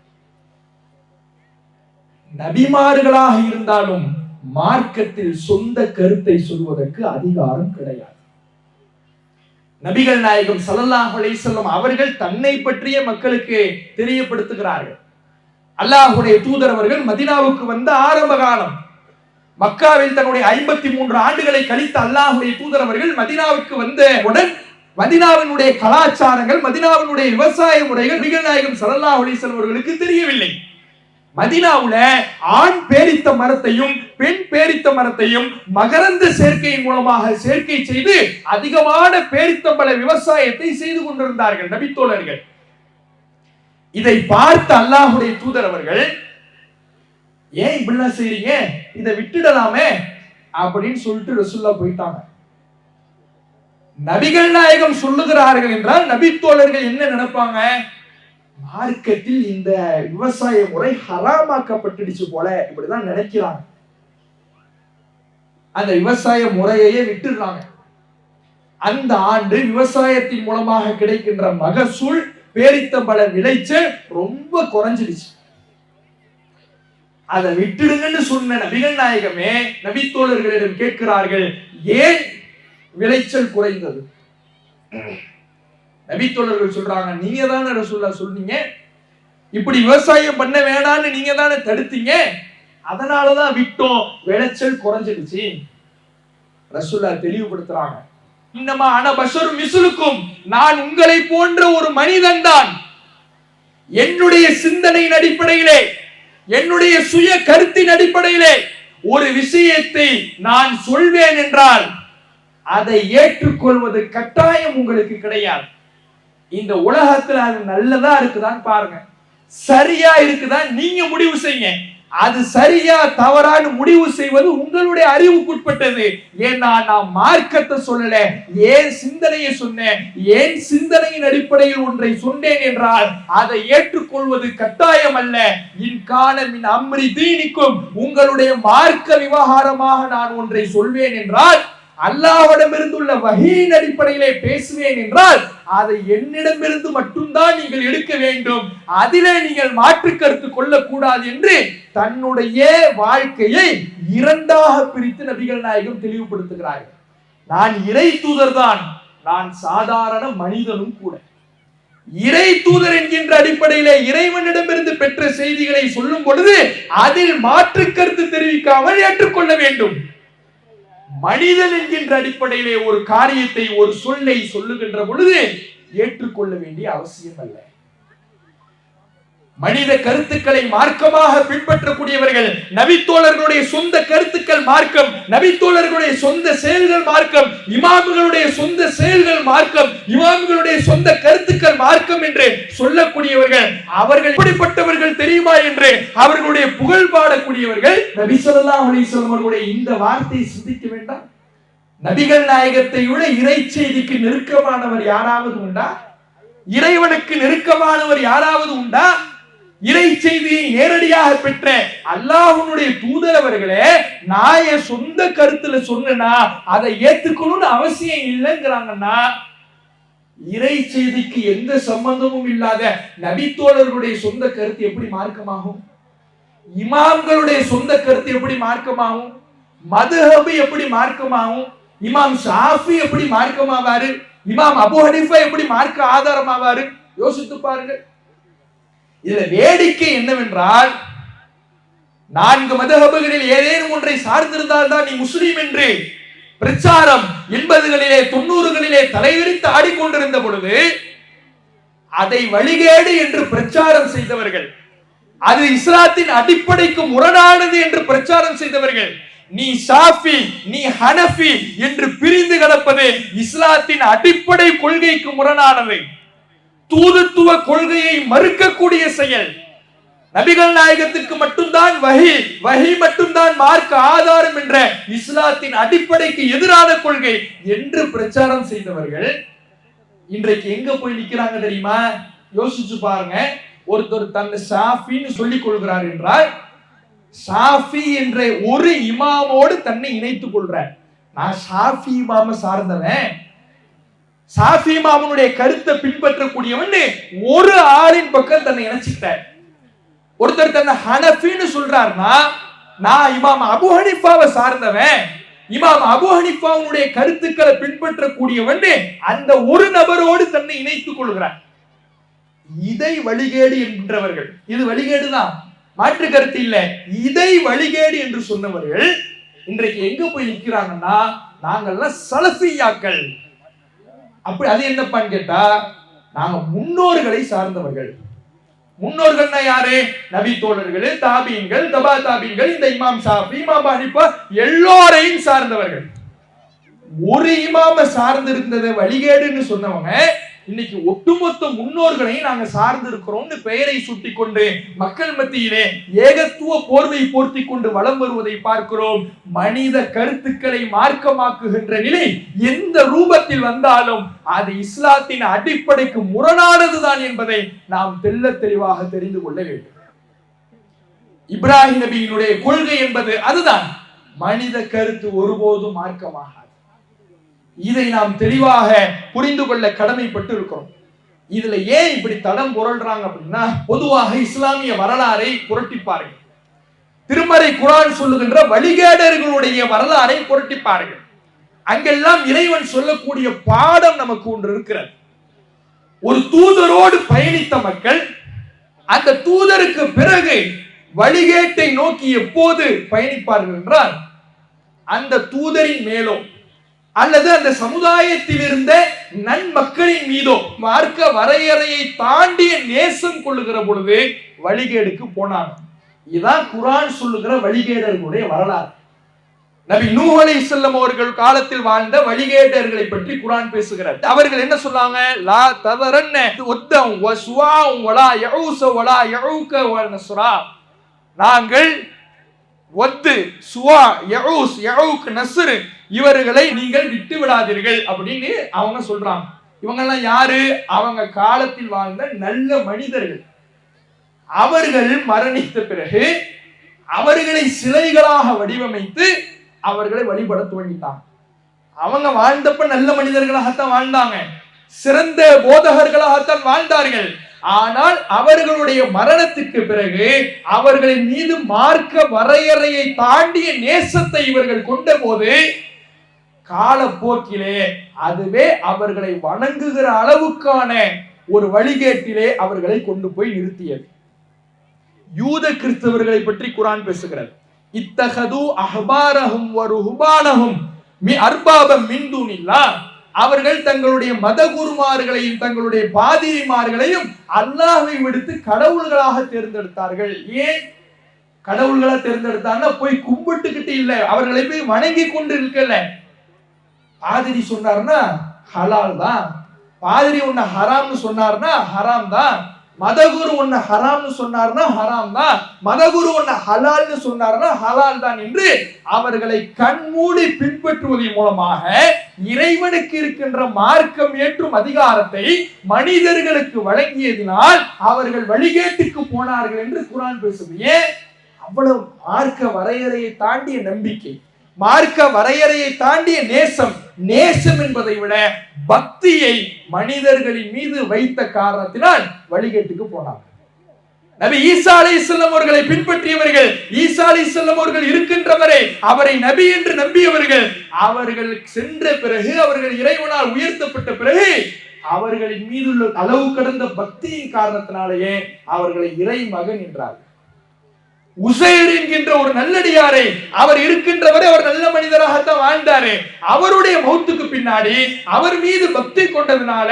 நபிமார்களாக இருந்தாலும் மார்க்கத்தில் சொந்த கருத்தை சொல்வதற்கு அதிகாரம் கிடையாது. நபிகள் நாயகம் ஸல்லல்லாஹு அலைஹி வஸல்லம் அவர்கள் தன்னை பற்றிய மக்களுக்கு தெரியப்படுத்துகிறார்கள். அல்லாஹ்வுடைய தூதர் அவர்கள் மதீனாவுக்கு வந்த ஆரம்ப காலம், மக்காவில் தன்னுடைய 53 ஆண்டுகளை கழித்த அல்லாஹ்வுடைய தூதர் அவர்கள் மதீனாவுக்கு வந்த உடன் மதீனாவினுடைய கலாச்சாரங்கள், மதீனாவினுடைய விவசாய முறைகள் நபிகள் நாயகம் ஸல்லல்லாஹு அலைஹி வஸல்லம் அவர்களுக்கு தெரியவில்லை. மதீனாவுல ஆண் பேரித்த மரத்தையும் பெண் பேரித்த மரத்தையும் மகரந்த சேர்க்கையின் மூலமாக சேர்க்கை செய்து அதிகமான பேரித்தம்பழ விவசாயத்தை செய்து கொண்டிருந்தார்கள் நபித்தோழர்கள். இதை பார்த்த அல்லாஹ்வுடைய தூதர் அவர்கள், ஏன் இப்படிலாம் செய்றீங்க, இதை விட்டுடலாமே அப்படின்னு சொல்லிட்டு ரசூலுல்லாஹ் போயிட்டாங்க. நபிகள் நாயகம் சொல்லுகிறார்கள் என்றால் நபித்தோழர்கள் என்ன நினைப்பாங்க, மார்க்கத்தில் இந்த விவசாய முறை ஹராமாக்கப்பட்டுடுச்சு போல இப்படிதான் நினைக்கிறாங்க. அந்த விவசாய முறையையே விட்டுடுறாங்க. அந்த ஆண்டு விவசாயத்தின் மூலமாக கிடைக்கின்ற மகசூல், பேரித்தம்பழ விளைச்சல் ரொம்ப குறைஞ்சிடுச்சு. அதை விட்டுடுங்கன்னு சொன்ன நபிகள் நாயகமே நபித்தோழர்களிடம் கேட்கிறார்கள், ஏன் விளைச்சல் குறைந்தது? நபித்தோழர்கள் சொல்றாங்க, நீங்க தானே ரசூலுல்லாஹ் சொன்னீங்க, இப்படி விவசாயம் பண்ண வேணான்னு நீங்க தானே தடுத்தீங்க, அதனாலதான் விட்டோம், விளைச்சல் குறைஞ்சிடுச்சு. ரசூலுல்லாஹ் தெளிவுபடுத்துறாங்க, இன்னமா அன பஷரும் மிஸ்லுக்கும், நான் உங்களை போன்ற ஒரு மனிதன் தான். என்னுடைய சிந்தனையின் அடிப்படையிலே, என்னுடைய சுய கருத்தின் அடிப்படையிலே ஒரு விஷயத்தை நான் சொல்வேன் என்றால் அதை ஏற்றுக்கொள்வது கட்டாயம் உங்களுக்கு கிடையாது. இந்த உலகத்துல அது நல்லதா இருக்குதான்னு பாருங்க, சரியா இருக்குதா நீங்க முடிவு செய்யுங்க. அது சரியா தவறான்னு முடிவு செய்வது உங்களுடைய அறிவுக்குட்பட்டது. ஏன்னா நான் மார்க்கத்தை சொல்லல, ஏன் சிந்தனையை சொன்னேன். ஏன் சிந்தனையின் அடிப்படையில் ஒன்றை சொன்னேன் என்றால் அதை ஏற்றுக்கொள்வது கட்டாயம் அல்ல. இன்கான மின் அம்ரி தீனிக்கும், உங்களுடைய மார்க்க விவகாரமாக நான் ஒன்றை சொல்வேன் என்றால், அல்லாஹ்விடமிருந்துள்ள வஹீயின் அடிப்படையிலே பேசுவேன் என்றால் அதை என்னிடமிருந்து மட்டும்தான் நீங்கள் எடுக்க வேண்டும், அதிலே நீங்கள் மாற்று கருத்து கொள்ளக்கூடாது என்று தன்னுடைய வாழ்க்கையை இரண்டாக பிரித்து நபிகள் நாயகம் தெளிவுபடுத்துகிறார்கள். நான் இறை தூதர் தான், நான் சாதாரண மனிதனும் கூட. இறை தூதர் என்கின்ற அடிப்படையிலே இறைவனிடமிருந்து பெற்ற செய்திகளை சொல்லும் பொழுது அதில் மாற்று கருத்து தெரிவிக்காமல் ஏற்றுக்கொள்ள வேண்டும். மனிதன் என்கின்ற அடிப்படையிலே ஒரு காரியத்தை, ஒரு சொல்லை சொல்லுகின்ற பொழுது ஏற்றுக்கொள்ள வேண்டிய அவசியம் அல்ல. மனித கருத்துக்களை மார்க்கமாக பின்பற்றக்கூடியவர்கள், நபித்தோழர்களுடைய சொந்த கருத்துக்கள் மார்க்கம், நபித்தோழர்களுடைய சொந்த செயல்கள் மார்க்கம், இமாம்களுடைய சொந்த செயல்கள் மார்க்கம், இமாம்களுடைய சொந்த கருத்துக்கள் மார்க்கம் என்று சொல்லக்கூடியவர்கள், அவர்கள் எப்படிப்பட்டவர்கள் தெரியுமா என்று அவர்களுடைய புகழ் பாடக்கூடியவர்கள். நபி ஸல்லல்லாஹு அலைஹி வஸல்லம் அவர்களுடைய இந்த வார்த்தையை சிந்திக்க வேண்டாம். நபிகள் நாயகத்தை விட இறை செய்திக்கு நெருக்கமானவர் யாராவது உண்டா? இறைவனுக்கு நெருக்கமானவர் யாராவது உண்டா? இறை செய்தியை நேரடியாக பெற்ற அல்லாஹ்வுடைய தூதர் அவர்களே, நான் என் சொந்த கருத்துல சொன்னா அதை ஏத்துக்கணும்னு அவசியம் இல்லைங்கிறாங்கன்னா, இறை செய்திக்கு எந்த சம்பந்தமும் இல்லாத நபித்தோழர்களுடைய சொந்த கருத்து எப்படி மார்க்கமாகும்? இமாம்களுடைய சொந்த கருத்து எப்படி மார்க்கமாகும்? மதுஹப் எப்படி மார்க்கமாகும்? இமாம் ஷாஃபி எப்படி மார்க்கமாவாரு? இமாம் அபூ ஹனீஃபா எப்படி மார்க்க ஆதாரமாவாரு? யோசித்து பாருங்கள். இதுல வேடிக்கை என்னவென்றால், 4 மதுஹபுகளில் ஏதேனும் ஒன்றை சார்ந்திருந்தால் தான் நீ முஸ்லீம் என்று பிரச்சாரம் 80களிலே 90களிலே தலைவிரித்து ஆடிக்கொண்டிருந்த பொழுது அதை வழிகேடு என்று பிரச்சாரம் செய்தவர்கள், அது இஸ்லாத்தின் அடிப்படைக்கு முரணானது என்று பிரச்சாரம் செய்தவர்கள், நீ ஷாஃபி நீ ஹனஃபி என்று பிரிந்து கிடப்பது இஸ்லாத்தின் அடிப்படை கொள்கைக்கு முரணானது, தூதுத்துவ கொள்கையை மறுக்கக்கூடிய செயல். நபிகள் நாயகத்திற்கு மட்டும்தான் வஹி மட்டும்தான் மார்க்க ஆதாரம் என்ற இஸ்லாத்தின் அடிப்படைக்கு எதிரான கொள்கை என்று பிரச்சாரம் செய்தவர்கள் இன்றைக்கு எங்க போய் நிக்கிறாங்க தெரியுமா? யோசிச்சு பாருங்க. ஒருத்தர் தன்னை ஷாஃபின்னு சொல்லிக் கொள்கிறார் என்றால், ஷாஃபி என்ற ஒரு இமாமோடு தன்னை இணைத்துக் கொள்றார். நான் ஷாஃபி இமாம சார்ந்தவன், ஷாஃபி இமாமனுடைய கருத்தை பின்பற்றக்கூடியவன் ஒரு ஆளின் பக்கம் தன்னை இணைச்சுக்கிட்டார். ஒருத்தர் தன்னை ஹனஃபின்னு சொல்றாருன்னா, நான் இமாம் அபு ஹனீஃபாவை சார்ந்தவன், இமாம் அபு ஹனீஃபாவுடைய கருத்துக்களை பின்பற்றக்கூடியவன் அந்த ஒரு நபரோடு தன்னை இணைத்துக் கொள்கிறார். இதை வழிகேடு என்கின்றவர்கள், இது வழிகேடுதான், மாற்று கருத்து இல்ல, இதை வழிகேடு என்று சொன்னவர்கள் இன்றைக்கு எங்க போய் நிற்கிறாங்கன்னா, நாங்கள்லாம் சலஃபியாக்கள். அப்படி அது என்னப்பான்னு கேட்டா, நாங்க முன்னோர்களை சார்ந்தவர்கள். முன்னோர்கள்னா யாரு? நபி தோழர்கள், தாபீன்கள், தபா தாபீன்கள், இந்த இமாம் ஷாஃபி, இமாம் ஹனீஃபா எல்லோரையும் சார்ந்தவர்கள். ஒரு இமாம சார்ந்து இருந்ததை வழிகேடுன்னு சொன்னவங்க இன்னைக்கு ஒட்டுமொத்த முன்னோர்களையும் நாங்க சார்ந்து இருக்கிறோம்னு பெயரை சுட்டி கொண்டு மக்கள் மத்தியிலே ஏகத்துவ போர்வை போர்த்தி கொண்டு வலம் வருவதை பார்க்கிறோம். மனித கருத்துக்களை மார்க்கமாக்குகின்ற நிலை எந்த ரூபத்தில் வந்தாலும் அது இஸ்லாத்தின் அடிப்படைக்கு முரணானதுதான் என்பதை நாம் தெள்ள தெளிவாக தெரிந்து கொள்ள வேண்டும். இப்ராஹிம் நபியினுடைய கொள்கை என்பது அதுதான். மனித கருத்து ஒருபோதும் மார்க்கமாக, இதை நாம் தெளிவாக புரிந்து கொள்ள கடமைப்பட்டு இருக்கிறோம். இதுல ஏன் இப்படி தடம் புரள்றாங்க அப்படின்னா, பொதுவாக இஸ்லாமிய வரலாறை புரட்டிப்பார்கள், திருமறை குர்ஆன் சொல்லுகின்ற வழிகேடர்களுடைய வரலாறை புரட்டிப்பார்கள். அங்கெல்லாம் இறைவன் சொல்லக்கூடிய பாடம் நமக்கு ஒன்று இருக்கிறது. ஒரு தூதரோடு பயணித்த மக்கள் அந்த தூதருக்கு பிறகு வழிகேட்டை நோக்கி எப்போது பயணிப்பார்கள் என்றால், அந்த தூதரின் மேலோ அல்லது அந்த சமுதாயத்தில் இருந்த நன்மக்களின் மீதோ மார்க்க வரையறையை தாண்டிய நேசம் கொள்ளுகிற பொழுது வழிகேடுக்கு போனாங்க. இதுதான் குர்ஆன் சொல்லுகிற வழிகேடர்களுடைய வரலாறு. நபி நூஹ் அலைஹிஸ்ஸலாம் அவர்கள் காலத்தில் வாழ்ந்த வழிகேடர்களை பற்றி குர்ஆன் பேசுகிறார். அவர்கள் என்ன சொன்னாங்க? லா ததரன்ன உத்தம் வஸ்வா வலா யஊஸ வலா யஊக வனஸ்ரா. நாங்கள் வத்து, சுவா, யஊஸ், யஊக், நஸ்ர் இவர்களை நீங்கள் விட்டு விடாதீர்கள் அப்படின்னு அவங்க சொல்றாங்க. இவங்க எல்லாம் யாரு? அவங்க காலத்தில் வாழ்ந்த நல்ல மனிதர்கள். அவர்கள் மரணித்த பிறகு அவர்களை சிலைகளாக வடிவமைத்து அவர்களை வழிபட துவங்கிட்டாங்க. அவங்க வாழ்ந்தப்ப நல்ல மனிதர்களாகத்தான் வாழ்ந்தாங்க, சிறந்த போதகர்களாகத்தான் வாழ்ந்தார்கள். ஆனால் அவர்களுடைய மரணத்துக்கு பிறகு அவர்களின் மீது மார்க்க வரையறையை தாண்டிய நேசத்தை இவர்கள் கொண்ட போது காலப்போக்கிலே அதுவே அவர்களை வணங்குகிற அளவுக்கான ஒரு வழிகேட்டிலே அவர்களை கொண்டு போய் நிறுத்தியது. யூத கிறிஸ்தவர்களை பற்றி குர்ஆன் பேசுகிறது. இத்தகது அஹ்பாரஹும் வ ருஹ்பானஹும் மி அர்பாபம் மின் தூனில்லாஹ். அவர்கள் தங்களுடைய மத குருமார்களையும் தங்களுடைய பாதிரிமார்களையும் அல்லாஹ்வை விடுத்து கடவுள்களாக தேர்ந்தெடுத்தார்கள். ஏன் கடவுள்களா தேர்ந்தெடுத்தாங்கன்னா, போய் கும்பிட்டுக்கிட்டு இல்ல, அவர்களை போய் வணங்கி கொண்டு இருக்கல. பாதிரி சொன்னார்னா ஹலால் தான், பாதிரி உன்னை ஹராம்னு சொன்னார்னா ஹராம் தான், மதகுரு உன்னை ஹராம்னு சொன்னார்னா ஹராம் தான், மதகுரு உன்னை ஹலால்னு சொன்னார்னா ஹலால் தான் என்று அவர்களை கண்மூடி பின்பற்றுவதன் மூலமாக இறைவனுக்கு இருக்கின்ற மார்க்கம் ஏற்றும் அதிகாரத்தை மனிதர்களுக்கு வழங்கியதினால் அவர்கள் வழிகேட்டுக்கு போனார்கள் என்று குர்ஆன் பேசுது. ஏன்? அவ்வளவு மார்க்க வரையறையை தாண்டிய நம்பிக்கை, மார்க்க வரையறையை தாண்டிய நேசம். நேசம் என்பதை விட பக்தியை மனிதர்களின் மீது வைத்த காரணத்தினால் வழிகேட்டுக்கு போனாங்க. நபி ஈசா அலைஹிஸ்ஸலாம் அவர்களை பின்பற்றியவர்கள், ஈசா அலைஹிஸ்ஸலாம் அவர்கள் இருக்கின்றவரை அவரை நபி என்று நம்பியவர்கள், அவர்கள் சென்ற பிறகு, அவர்கள் இறைவனால் உயர்த்தப்பட்ட பிறகு அவர்களின் மீதுள்ள அளவு கடந்த பக்தியின் காரணத்தினாலேயே அவர்களை இறை மகன் என்றார்கள். உசைர் என்கின்ற ஒரு நல்லடியாரை, அவர் இருக்கின்றவரை அவர் நல்ல மனிதராகத்தான் வாழ்ந்தாரு. அவருடைய மௌத்துக்கு பின்னாடி அவர் மீது பக்தி கொண்டதுனால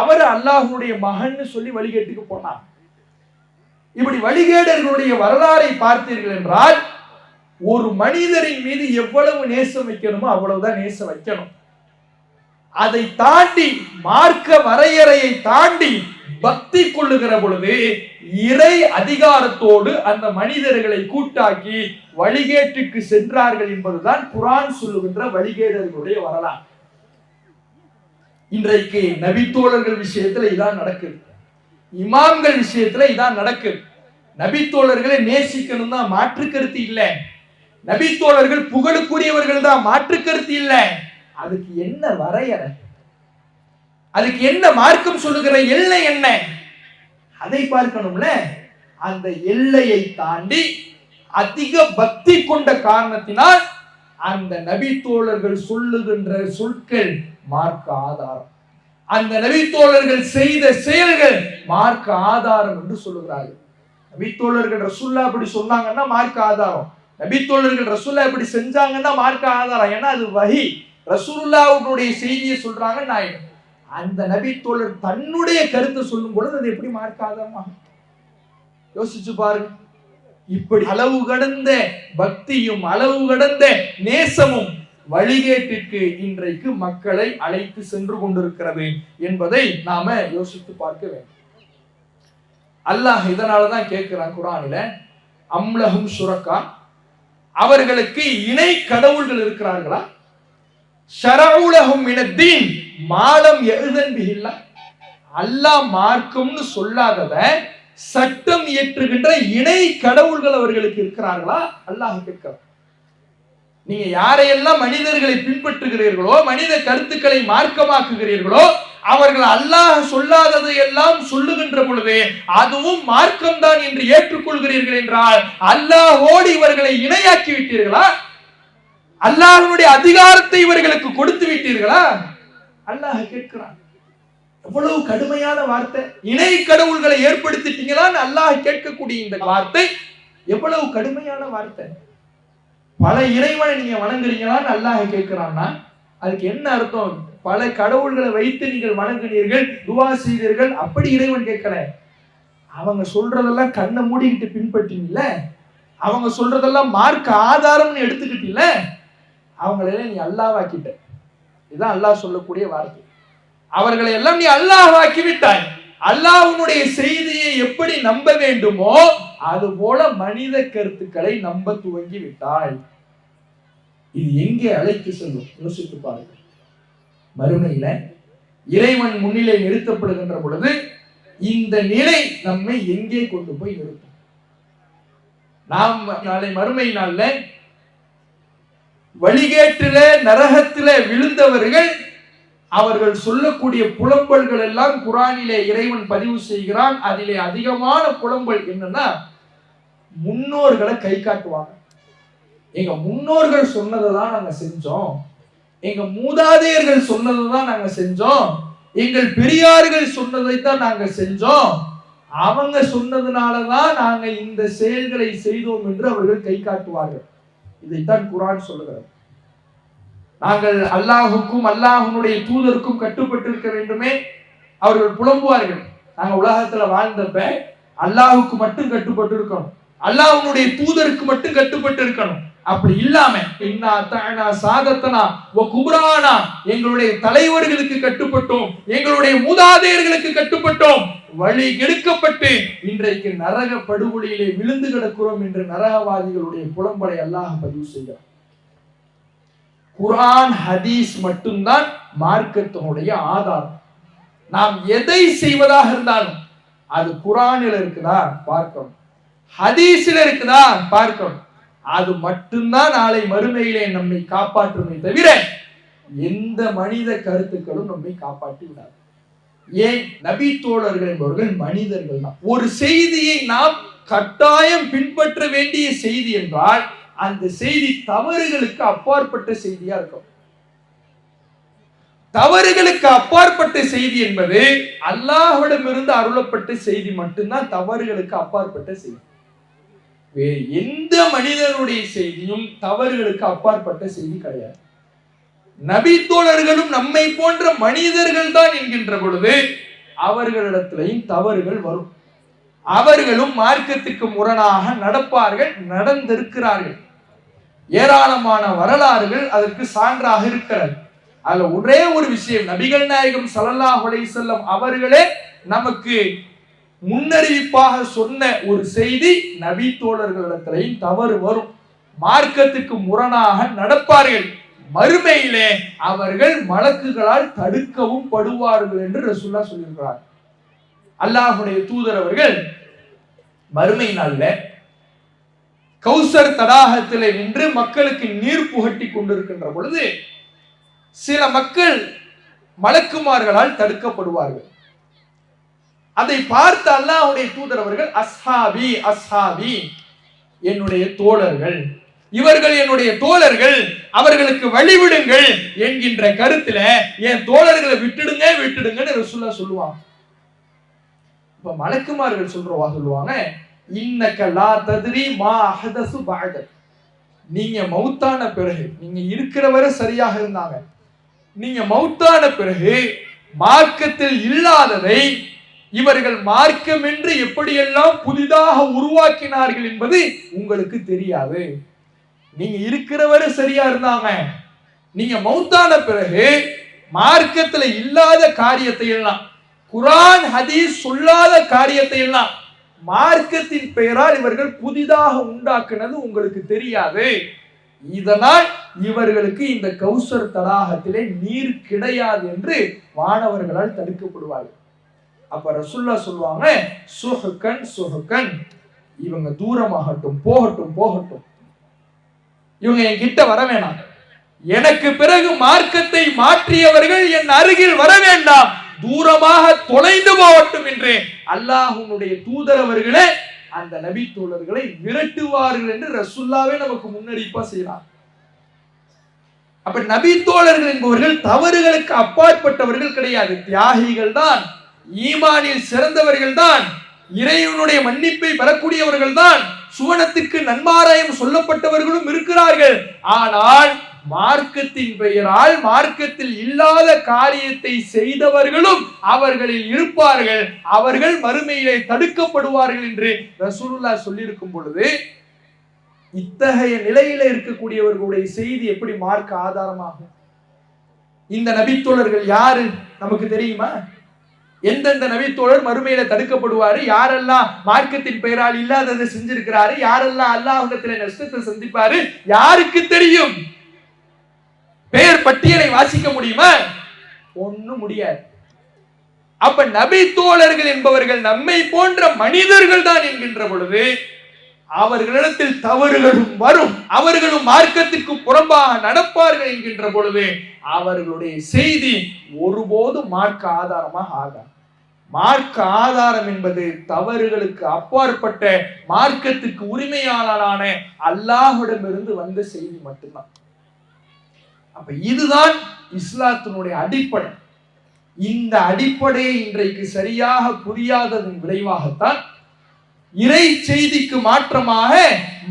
அவர் அல்லாஹ்வுடைய மகன் சொல்லி வழிகேட்டுக்கு போனார். இப்படி வழிகேடர்களுடைய வரலாறை பார்த்தீர்கள் என்றால், ஒரு மனிதரின் மீது எவ்வளவு நேசம் வைக்கணுமோ அவ்வளவுதான் நேசம் வைக்கணும். அதை தாண்டி மார்க்க வரையறையை தாண்டி பக்தி கொள்ளுகிற பொழுது இறை அதிகாரத்தோடு அந்த மனிதர்களை கூட்டாக்கி வழிகேட்டுக்கு சென்றார்கள் என்பதுதான் குர்ஆன் சொல்லுகின்ற வழிகேடர்களுடைய வரலாறு. இன்றைக்கு நபித்தோழர்கள் விஷயத்துல இதான் நடக்குது, இமாம்கள் விஷயத்துல இதான் நடக்குது. நபித்தோழர்களை நேசிக்கணும் தான், மாற்று கருத்து இல்லை. நபித்தோழர்கள் புகழுக்குரியவர்கள் தான், மாற்று கருத்து இல்லை. அதுக்கு என்ன வரையறை, அதுக்கு என்ன மார்க்கம் சொல்லுகிற எல்லை என்ன, அதை பார்க்கணும்ல. அந்த எல்லையை தாண்டி அதிக பக்தி கொண்ட காரணத்தினால் அந்த நபித்தோழர்கள் சொல்லுகின்ற சொற்கள் மார்க்க ஆதாரம், அந்த நபித்தோழர்கள் செய்த செயல்கள் மார்க்க ஆதாரம் என்று சொல்லுகிறார்கள். நபித்தோழர்கள் ரசூலுல்லாஹ் அப்படி சொன்னாங்கன்னா மார்க்க ஆதாரம், நபித்தோழர்கள் ரசூலுல்லாஹ் இப்படி செஞ்சாங்கன்னா மார்க்க ஆதாரம். ஏன்னா அது வஹி, ரசூலுல்லாஹ்வுடைய செய்தியை சொல்றாங்க நாயகம். அந்த நபித்தோழர் தன்னுடைய கருத்தை சொல்லும் பொழுது அது எப்படி மார்க்க ஆதாரமாகும்? யோசிச்சு பாருங்க. இப்படி அளவு கடந்த பக்தியும் அளவு கடந்த நேசமும் வழிகேட்டிற்கு இன்றைக்கு மக்களை அழைத்து சென்று கொண்டிருக்கிறது என்பதை நாம யோசித்து பார்க்க வேண்டும். அல்லாஹ் இதனாலதான் கேட்கிறான் குர்ஆனில, அம்லஹும் ஷுரக்கா, அவர்களுக்கு இணை கடவுள்கள் இருக்கிறார்களா? ஷரஉலஹும் மினத்தீன் மாலம் யஅதன் பிஹில்லா, அல்லாஹ் மார்க்கம்னு சொல்லாதத சட்டம் இயற்றுகின்ற இணை கடவுள்கள் அவர்களுக்கு இருக்கிறார்களா? அல்லாஹ் கேட்கிறான். நீங்க யாரையெல்லாம் மனிதர்களை பின்பற்றுகிறீர்களோ, மனித கருத்துக்களை மார்க்கமாக்குகிறீர்களோ, அவர்கள் அல்லாஹ் சொல்லாததை எல்லாம் சொல்லுகின்ற பொழுது அதுவும் மார்க்கம் தான் என்று ஏற்றுக்கொள்கிறீர்கள் என்றால் அல்லாஹ்வோடு இவர்களை இணையாக்கி விட்டீர்களா? அல்லாஹ்வுடைய அதிகாரத்தை இவர்களுக்கு கொடுத்து விட்டீர்களா? அல்லாஹ் கேட்கிறான். எவ்வளவு கடுமையான வார்த்தை! இணை கடவுள்களை ஏற்படுத்திட்டீங்களான்னு அல்லாஹ் கேட்கக்கூடிய இந்த வார்த்தை எவ்வளவு கடுமையான வார்த்தை! பல இறைவனை நீங்க வணங்குறீங்களான்னு அல்லாஹ் கேட்கிறான்னா அதுக்கு என்ன அர்த்தம்? பல கடவுள்களை வைத்து நீங்கள் வணங்குனீர்கள், துவா செய்தீர்கள், அப்படி இறைவன் கேட்கல. அவங்க சொல்றதெல்லாம் கண்ணை மூடிக்கிட்டு பின்பற்றீங்கல்ல, அவங்க சொல்றதெல்லாம் மார்க்க ஆதாரம்னு எடுத்துக்கிட்டீல்ல, அவங்களெல்லாம் நீ அல்லாஹ்வாக்கிட்ட. இதுதான் அல்லாஹ் சொல்லக்கூடிய வார்த்தை. அவர்களை எல்லாம் நீ அல்லாஹ்வாக்கி விட்டாய். அல்லாஹ்வுடைய செய்தியை எப்படி நம்ப வேண்டுமோ அது போல மனித கருத்துக்களை நம்ப துவங்கி விட்டாய். இது எங்கே அழைத்து செல்லும்? யோசித்து பாருங்கள். மறுமையில இறைவன் முன்னிலை நிறுத்தப்படுகின்ற பொழுது இந்த நிலை நம்மை எங்கே கொண்டு போய் நிறுத்தும்? நாம் நாளை மறுமை நாள்ல வழிகேட்டில நரகத்தில விழுந்தவர்கள் அவர்கள் சொல்லக்கூடிய புலம்பல்கள் எல்லாம் குர்ஆனிலே இறைவன் பதிவு செய்கிறான். அதிலே அதிகமான புலம்பல் என்னன்னா, முன்னோர்களை கை காட்டுவாங்க. எங்க முன்னோர்கள் சொன்னதை தான் நாங்க செஞ்சோம், எங்க மூதாதையர்கள் சொன்னதை தான் நாங்க செஞ்சோம், எங்கள் பெரியார்கள் சொன்னதைத்தான் நாங்க செஞ்சோம், அவங்க சொன்னதுனாலதான் நாங்க இந்த செயல்களை செய்தோம் என்று அவர்கள் கை காட்டுவார்கள். இதைத்தான் குர்ஆன் சொல்லுகிறது. நாங்கள் அல்லாஹுக்கும் அல்லாஹ்வுடைய தூதருக்கும் கட்டுப்பட்டு இருக்க வேண்டுமே. அவர்கள் புலம்புவார்கள், நாங்க உலகத்துல வாழ்ந்தப்ப அல்லாஹுக்கு மட்டும் கட்டுப்பட்டு இருக்கணும், அல்லாஹ்வுடைய தூதருக்கு மட்டும் கட்டுப்பட்டு இருக்கணும். அப்படி இல்லாம இன்னா தஅனா சாதத்தனா வ குப்ரானா, எங்களுடைய தலைவர்களுக்கு கட்டுப்பட்டோம், எங்களுடைய மூதாதையர்களுக்கு கட்டுப்பட்டோம், வழி கெடுக்கப்பட்டு இன்றைக்கு நரக படுகொலியிலே விழுந்து கிடக்கிறோம் என்று நரகவாதிகளுடைய புலம்பலை அல்லாஹ் பதிவு செய்கிறார். குர்ஆன் ஹதீஸ் மட்டும்தான் மார்க்கத்தினுடைய ஆதாரம். நாம் எதை செய்வதாக இருந்தாலும் அது குர்ஆனில் இருக்குதா பார்க்கணும், ஹதீஸில் இருக்குதா பார்க்கணும். அது மட்டும்தான் நாளை மறுமையிலே நம்மை காப்பாற்றுமே தவிர எந்த மனித கருத்துக்களும் நம்மை காப்பாற்றி விடாது. ஏன்? நபி தோழர்கள் என்பவர்கள் மனிதர்கள் தான். ஒரு செய்தியை நாம் கட்டாயம் பின்பற்ற வேண்டிய செய்தி என்றால் அந்த செய்தி தவறுகளுக்கு அப்பாற்பட்ட செய்தியா இருக்கும். தவறுகளுக்கு அப்பாற்பட்ட செய்தி என்பது அல்லாஹ்விடமிருந்து அருளப்பட்ட செய்தி மட்டும்தான் தவறுகளுக்கு அப்பாற்பட்ட செய்தி. வேறு எந்த மனிதனுடைய செய்தியும் தவறுகளுக்கு அப்பாற்பட்ட செய்தி கிடையாது. நபி தோழர்களும் நம்மை போன்ற மனிதர்கள் தான் என்கின்ற பொழுது அவர்களிடத்திலையும் தவறுகள் வரும். அவர்களும் மார்க்கத்துக்கு முரணாக நடப்பார்கள், நடந்திருக்கிறார்கள். ஏராளமான வரலாறுகள் அதற்கு சான்றாக இருக்கிறது. அதுல ஒரே ஒரு விஷயம், நபிகள் நாயகம் ஸல்லல்லாஹு அலைஹி வஸல்லம் அவர்களே நமக்கு முன்னறிவிப்பாக சொன்ன ஒரு செய்தி, நபி தோழர்களிடத்திலையும் தவறு வரும், மார்க்கத்துக்கு முரணாக நடப்பார்கள், மறுமையிலே அவர்கள் மலக்குகளால் தடுக்கவும் படுவார்கள் என்று ரசூலுல்லாஹ் சொல்லியிருக்கிறார். அல்லாஹ்வுடைய தூதர் அவர்கள் மறுமை நாள்ல கௌசர் தடாகத்திலே நின்று மக்களுக்கு நீர் புகட்டி கொண்டிருக்கின்ற பொழுது சில மக்கள் மலக்குமார்களால் தடுக்கப்படுவார்கள். அதை பார்த்த அல்லாஹ்வுடைய தூதர் அவர்கள் அஸ்ஹாபி அஸ்ஹாபி, என்னுடைய தோழர்கள், இவர்கள் என்னுடைய தோழர்கள், அவர்களுக்கு வழிவிடுங்கள் என்கின்ற கருத்துல என் தோழர்களை விட்டுடுங்க விட்டுடுங்கன்னு ரசூலுல்லாஹ் சொல்லுவாங்க. இப்ப மலக்குமார்கள் சொல்லுவாங்க, இன்னக லா தத்ரி மா அஹதசு பஅதக், நீங்க மௌத்தான பிறகு, நீங்க இருக்கிற வரை சரியாக இருந்தாங்க, நீங்க மௌத்தான பிறகு மார்க்கத்தில் இல்லாததை இவர்கள் மார்க்கம் என்று எப்படியெல்லாம் புதிதாக உருவாக்கினார்கள் என்பது உங்களுக்கு தெரியாது. நீங்க இருக்கிறவரை சரியா இருந்தாங்க, நீங்க மௌத்தான பிறகு மார்க்கத்துல இல்லாத காரியத்தை எல்லாம், குர்ஆன் ஹதீஸ் சொல்லாத காரியத்தை எல்லாம் மார்க்கத்தின் பெயரால் இவர்கள் புதிதாக உண்டாக்குனது உங்களுக்கு தெரியாது. இதனால் இவர்களுக்கு இந்த கௌசர் தடாகத்திலே நீர் கிடையாது என்று வானவர்களால் தடுக்கப்படுவார்கள். அப்ப ரசூலுல்லாஹ் சொல்லுவாங்க, சுஹ்கன் சுஹ்கன், இவங்க தூரமாகட்டும், போகட்டும் போகட்டும், இவங்க என்கிட்ட வர வேணாம், எனக்கு பிறகு மார்க்கத்தை மாற்றியவர்கள் என் அருகில் வர வேண்டாம், தூரமாக தொலைந்து போகட்டும் என்று அல்லாஹ்வுடைய தூதர் அவர்களே அந்த நபி தோழர்களை விரட்டுவார்கள் என்று ரசூலுல்லாஹ்வே நமக்கு முன்னறிவிப்பா செய்யலாம். அப்ப நபி தோழர்கள் என்பவர்கள் தவறுகளுக்கு அப்பாற்பட்டவர்கள் கிடையாது, தியாகிகள் தான், ஈமானில் சிறந்தவர்கள் தான், இறைவனுடைய மன்னிப்பை பெறக்கூடியவர்கள் தான், சுவனத்துக்கு நன்மாராயம் சொல்லப்பட்டவர்களும் இருக்கிறார்கள். ஆனால் மார்க்கத்தின் பெயரால் மார்க்கத்தில் இல்லாத காரியத்தை செய்தவர்களும் அவர்களில் இருப்பார்கள், அவர்கள் மறுமையிலே தடுக்கப்படுவார்கள் என்று ரசூலுல்லாஹ் சொல்லியிருக்கும் பொழுது, இத்தகைய நிலையில இருக்கக்கூடியவர்களுடைய செய்தி எப்படி மார்க்க ஆதாரமாகும்? இந்த நபித்தோழர்கள் யாரு நமக்கு தெரியுமா? எந்தெந்த நபித்தோழர் மறுமையில தடுக்கப்படுவாரு, யாரெல்லாம் மார்க்கத்தின் பெயரால் இல்லாததை செஞ்சிருக்கிறாரு, யாரெல்லாம் அல்லாஹ்விடத்தில் நஷ்டத்தை சந்திப்பாரு, யாருக்கு தெரியும்? பெயர் பட்டியலை வாசிக்க முடியுமா? ஒண்ணும் முடியாது. அப்ப நபி தோழர்கள் என்பவர்கள் நம்மை போன்ற மனிதர்கள் தான் என்கின்ற பொழுது அவர்களிடத்தில் தவறுகளும் வரும், அவர்களும் மார்க்கத்திற்கு புறம்பாக நடப்பார்கள் என்கின்ற பொழுது அவர்களுடைய செய்தி ஒருபோதும் மார்க்க ஆதாரமாக ஆகாது. மார்க்க ஆதாரம் என்பது தவறுகளுக்கு அப்பாற்பட்ட மார்க்கத்துக்கு உரிமையாளரான அல்லாஹ்விடமிருந்து வந்த செய்தி மட்டும்தான். அப்ப இதுதான் இஸ்லாத்தினுடைய அடிப்படை. இந்த அடிப்படையை இன்றைக்கு சரியாக புரியாததன் விளைவாகத்தான் இறை செய்திக்கு மாற்றமாக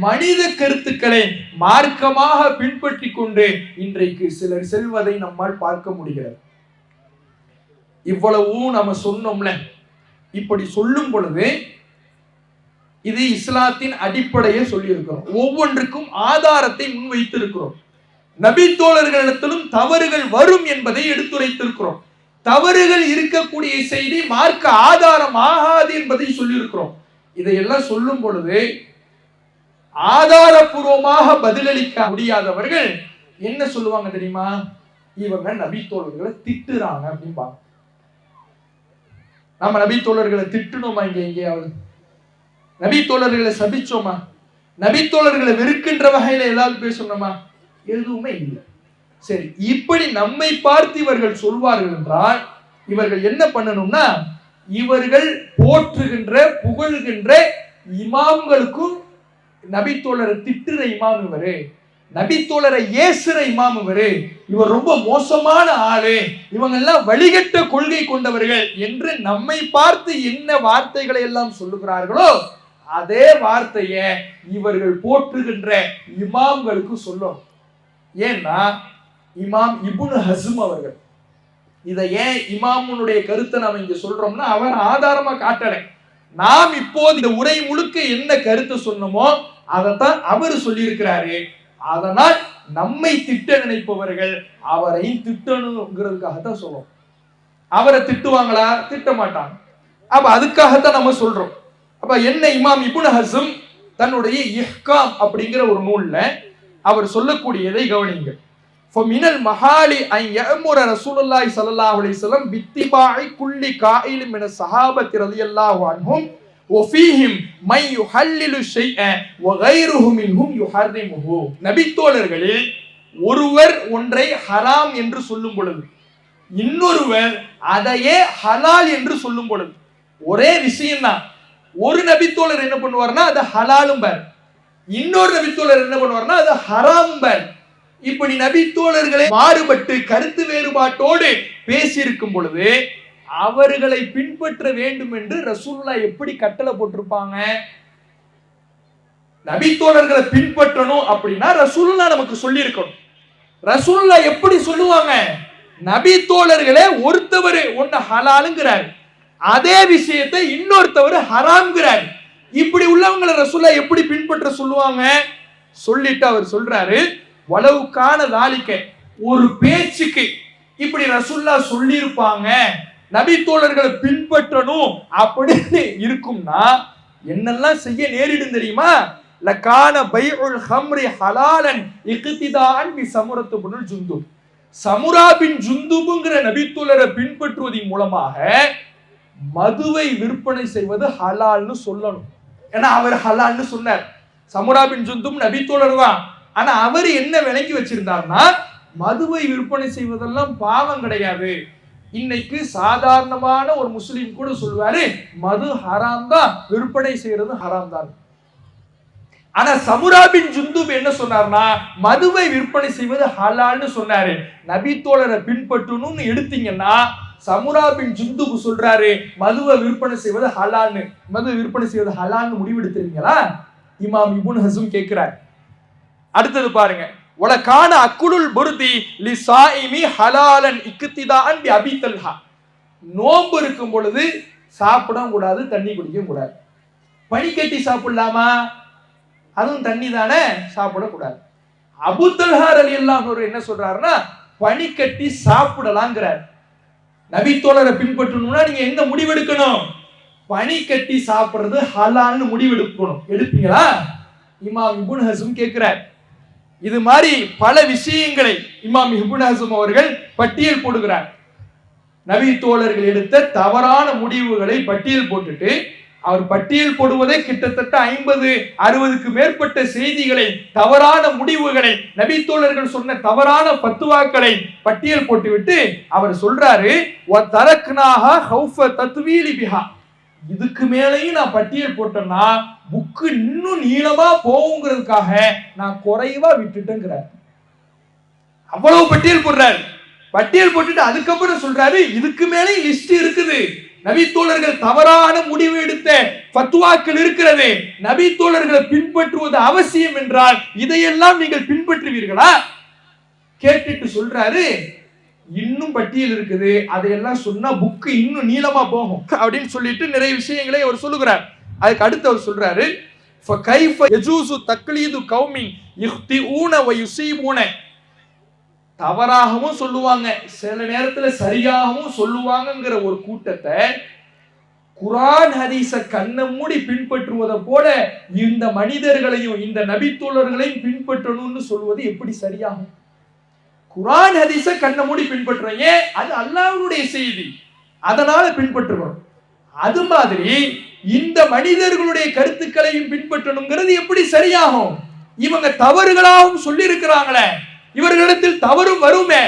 மனித கருத்துக்களை மார்க்கமாக பின்பற்றி கொண்டு இன்றைக்கு சிலர் செல்வதை நம்மால் பார்க்க முடிகிறது. இவ்வளவும் நம்ம சொன்னோம்ல, இப்படி சொல்லும் பொழுது இது இஸ்லாத்தின் அடிப்படையை சொல்லி இருக்கிறோம், ஒவ்வொன்றுக்கும் ஆதாரத்தை முன்வைத்திருக்கிறோம். நபி தோழர்களிடத்திலும் தவறுகள் வரும் என்பதை எடுத்துரைத்திருக்கிறோம். தவறுகள் இருக்கக்கூடிய செய்தி மார்க்க ஆதாரம் ஆகாது என்பதை சொல்லியிருக்கிறோம். இதையெல்லாம் சொல்லும் பொழுது ஆதாரபூர்வமாக பதிலளிக்க முடியாதவர்கள் என்ன சொல்லுவாங்க தெரியுமா? இவங்க நபி தோழர்களை திட்டுறாங்க அப்படிம்பாங்க. நம்ம நபி தோழர்களை திட்டுனோமா? இங்க எங்கேயாவது நபி தோழர்களை சபிச்சோமா? நபி தோழர்களை வெறுக்கின்ற வகையில ஏதாவது பேசணுமா? எதுவுமே இல்லை. சரி, இப்படி நம்மை பார்த்து இவர்கள் சொல்வார்கள் என்றால் இவர்கள் என்ன பண்ணணும்னா, இவர்கள் போற்றுகின்ற புகழ்கின்ற இமாம்களுக்கும் நபி தோழரை திட்டுற இமாம் இவரு, நபி தோழரை ஏசுற இமாம் இவரு, இவர் ரொம்ப மோசமான ஆளு, இவங்க எல்லாம் வழிகட்ட கொள்கை கொண்டவர்கள் என்று நம்மை பார்த்து என்ன வார்த்தைகளை எல்லாம் சொல்லுகிறார்களோ அதே வார்த்தையை இவர்கள் போற்றுகின்ற இமாம்களுக்கு சொல்லும். ஏன்னா இமாம் இப்னு ஹஸ்ம் அவர்கள், இதை ஏன் இமாமுனுடைய கருத்தை நாம் இங்க சொல்றோம்னா, அவர் ஆதாரமா காட்டலை, நாம் இப்போது இந்த உரை முழுக்க என்ன கருத்தை சொன்னோமோ அதைத்தான் அவர் சொல்லியிருக்கிறாரு. அதனால் நம்மை திட்ட நினைப்பவர்கள் அவரை திட்டணுங்கிறதுக்காகத்தான் சொல்லுவோம். அவரை திட்டுவாங்களா? திட்ட மாட்டாங்க. அப்ப அதுக்காகத்தான் நம்ம சொல்றோம். அப்ப என்ன இமாம் இப்னு ஹஸ்ம் தன்னுடைய இஹ்காம் அப்படிங்கிற ஒரு நூல்ல அவர் சொல்லக்கூடியதை கவனிங்க. ஃபமினல் மஹாலி அன் யஅமுர ரசூலுல்லாஹி ஸல்லல்லாஹு அலைஹி வஸல்லம் பித்திபாஇ குல்லி காயிலின் மின ஸஹாபத்தி ரலியல்லாஹு அன்ஹும் வஃபீஹிம் மை யுஹல்லிலு ஷைஅ வகைருஹு மின்ஹும் யுஹர்ரிமுஹு. நபி தோழர்களில் ஒருவர் ஒன்றை ஹராம் என்று சொல்லும் பொழுது இன்னொருவர் அதையே ஹலால் என்று சொல்லும் பொழுது ஒரே விஷயம் தான். ஒரு நபித்தோழர் என்ன பண்ணுவார்னா அது ஹலாலும் பார், இன்னொரு நபித்தோழர் என்ன பண்ணுவார்னா அது ஹராம் பார். இப்படி நபித்தோழர்களை மாறுபட்டு கருத்து வேறுபாட்டோடு பேசியிருக்கும் பொழுது அவர்களை பின்பற்ற வேண்டும் என்று ரசூலுல்லாஹ் எப்படி கட்டளை போட்டிருப்பாங்க? நபித்தோழர்களை பின்பற்றணும் அப்படின்னா ரசூலுல்லாஹ் நமக்கு சொல்லி இருக்கணும். ரசூலுல்லாஹ் எப்படி சொல்லுவாங்க? நபி தோழர்களே ஒருத்தவர் ஒன்னு ஹலாலுங்கிறார், அதே விஷயத்தை இன்னொருத்தவர் ஹராம்ங்கிறார். இப்படி உள்ளவங்களை ரசூலுல்லாஹ் எப்படி பின்பற்ற சொல்லுவாங்க? சொல்லிட்டு அவர் சொல்றாரு, வலவுக்கான தாலிக்க ஒரு பேச்சுக்கு இப்படி ரசூலுல்லாஹ் சொல்லி இருப்பாங்க, நபி தோழர்களை பின்பற்றணும் அப்படின்னு இருக்கும்னா என்னெல்லாம் செய்ய நேரிடும் தெரியுமா? லகான பைஉல் ஹம்ரி ஹலாலன் இக்திதான் பி சமுரத்து பின் ஜுந்துப். சமுரா பின் ஜுந்துப்ங்கிற நபித்தோழரை பின்பற்றுவதன் மூலமாக மதுவை விற்பனை செய்வது ஹலால்னு சொல்லணும். ஏன்னா அவர் ஹலால்னு சொன்னார். சமுரா பின் ஜுந்துப் நபித்தோழர் தான், ஆனா அவர் என்ன விளங்கி வச்சிருந்தார்னா மதுவை விற்பனை செய்வதெல்லாம் பாவம் கிடையாது. இன்னைக்கு சாதாரணமான ஒரு முஸ்லீம் கூட சொல்வாரு மது ஹராம் தான், விற்பனை செய்யறது ஹராம் தான். ஆனா சமுரா பின் ஜுந்துப் என்ன சொன்னார்னா மதுவை விற்பனை செய்வது ஹலால்னு சொன்னாரு. நபி தோழரை பின்பற்றணும்னு எடுத்தீங்கன்னா சமுரா பின் ஜுந்துப் சொல்றாரு மதுவை விற்பனை செய்வது ஹலால்னு. மது விற்பனை செய்வது ஹலால்னு முடிவெடுத்துறீங்களா? இமாம் இப்னு ஹஸ்ம் கேட்கிறார். அடுத்தது பாருங்க, வலகான அக்குலுல் புர்தி லிசாயிமி ஹலாலன் இக்திதான் பி அபி தல்ஹா. நோன்பு இருக்கும் பொழுது சாப்பிடவும் கூடாது, தண்ணி குடிக்கவும் கூடாது. பனிக்கட்டி சாப்பிடலாமா? அதுவும் தண்ணி தானே, சாப்பிடக்கூடாது. அபூ தல்ஹா ரலியல்லாஹு அன்ஹு என்ன சொல்றாருன்னா பனிக்கட்டி சாப்பிடலாங்கிறார். நபி தோழரை பின்பற்றணும்னா நீங்க எந்த முடிவெடுக்கணும்? பனிக்கட்டி சாப்பிடுறது ஹலால்னு முடிவெடுக்கணும். எடுப்பீங்களா? இமாம் இப்னு ஹஸ்ம் கேட்கிறார். இது மாதிரி பல விஷயங்களை இமாம் இப்னு ஹஸ்ம் அவர்கள் பட்டியல் போடுகிறார். நபி தோழர்கள் எடுத்த தவறான முடிவுகளை பட்டியல் போட்டுட்டு அவர் பட்டியல் போடுவதே கிட்டத்தட்ட 50-60க்கு மேற்பட்ட செய்திகளை, தவறான முடிவுகளை, நபி தோழர்கள் சொன்ன தவறான பத்துவாக்களை பட்டியல் போட்டுவிட்டு அவர் சொல்றாரு, இதுக்கு மேலேயும் நான் பட்டியல் போட்டேன்னா புக்கு இன்னும் நீளமா போகுங்கிறதுக்காக நான் குறைவா விட்டுட்டேங்கிறார். அவ்வளவு பட்டியல் போடுறாரு. பட்டியல் போட்டுட்டு அதுக்கப்புறம் சொல்றாரு இதுக்கு மேலே லிஸ்ட் இருக்குது. நபி தோழர்கள் தவறான முடிவு எடுத்த ஃபத்வாக்கள் இருக்கிறது, நபி தோழர்களை பின்பற்றுவது அவசியம் என்றால் இதையெல்லாம் நீங்கள் பின்பற்றுவீர்களா? கேட்டுட்டு சொல்றாரு இன்னும் பட்டியல் இருக்குது, அதையெல்லாம் சொன்னா புக்கு இன்னும் நீளமா போகும் அப்படின்னு சொல்லிட்டு நிறைய விஷயங்களை அவர் சொல்லுகிறார். அதுக்கு அடுத்து அவர் சொல்றாரு, ஃபகைஃப யஜூசு தக்லீது கௌமின் யக்திஊன வ யுஸீபூன. தவறாகவும் சொல்லுவாங்க, சில நேரத்துல சரியாகவும் சொல்லுவாங்கங்கிற ஒரு கூட்டத்தை குர்ஆன் ஹதீஸ கண்ண மூடி பின்பற்றுவதை போல இந்த மனிதர்களையும் இந்த நபி தோழர்களையும் பின்பற்றணும்னு சொல்வது எப்படி சரியாகும்? குர்ஆன் ஹதீஸ கண்ண மூடி பின்பற்றுறோம், ஏன்? அது அல்லாஹ்வுடைய செய்தி, அதனால பின்பற்றுறோம். அது மாதிரி இந்த மனிதர்களுடைய கருத்துக்களையும் பின்பற்றணுங்கிறது எப்படி சரியாகும்? இவங்க தவறுகளாகவும் சொல்லி இருக்கிறாங்களே, இவர்களிடத்தில் தவறும் வருமே,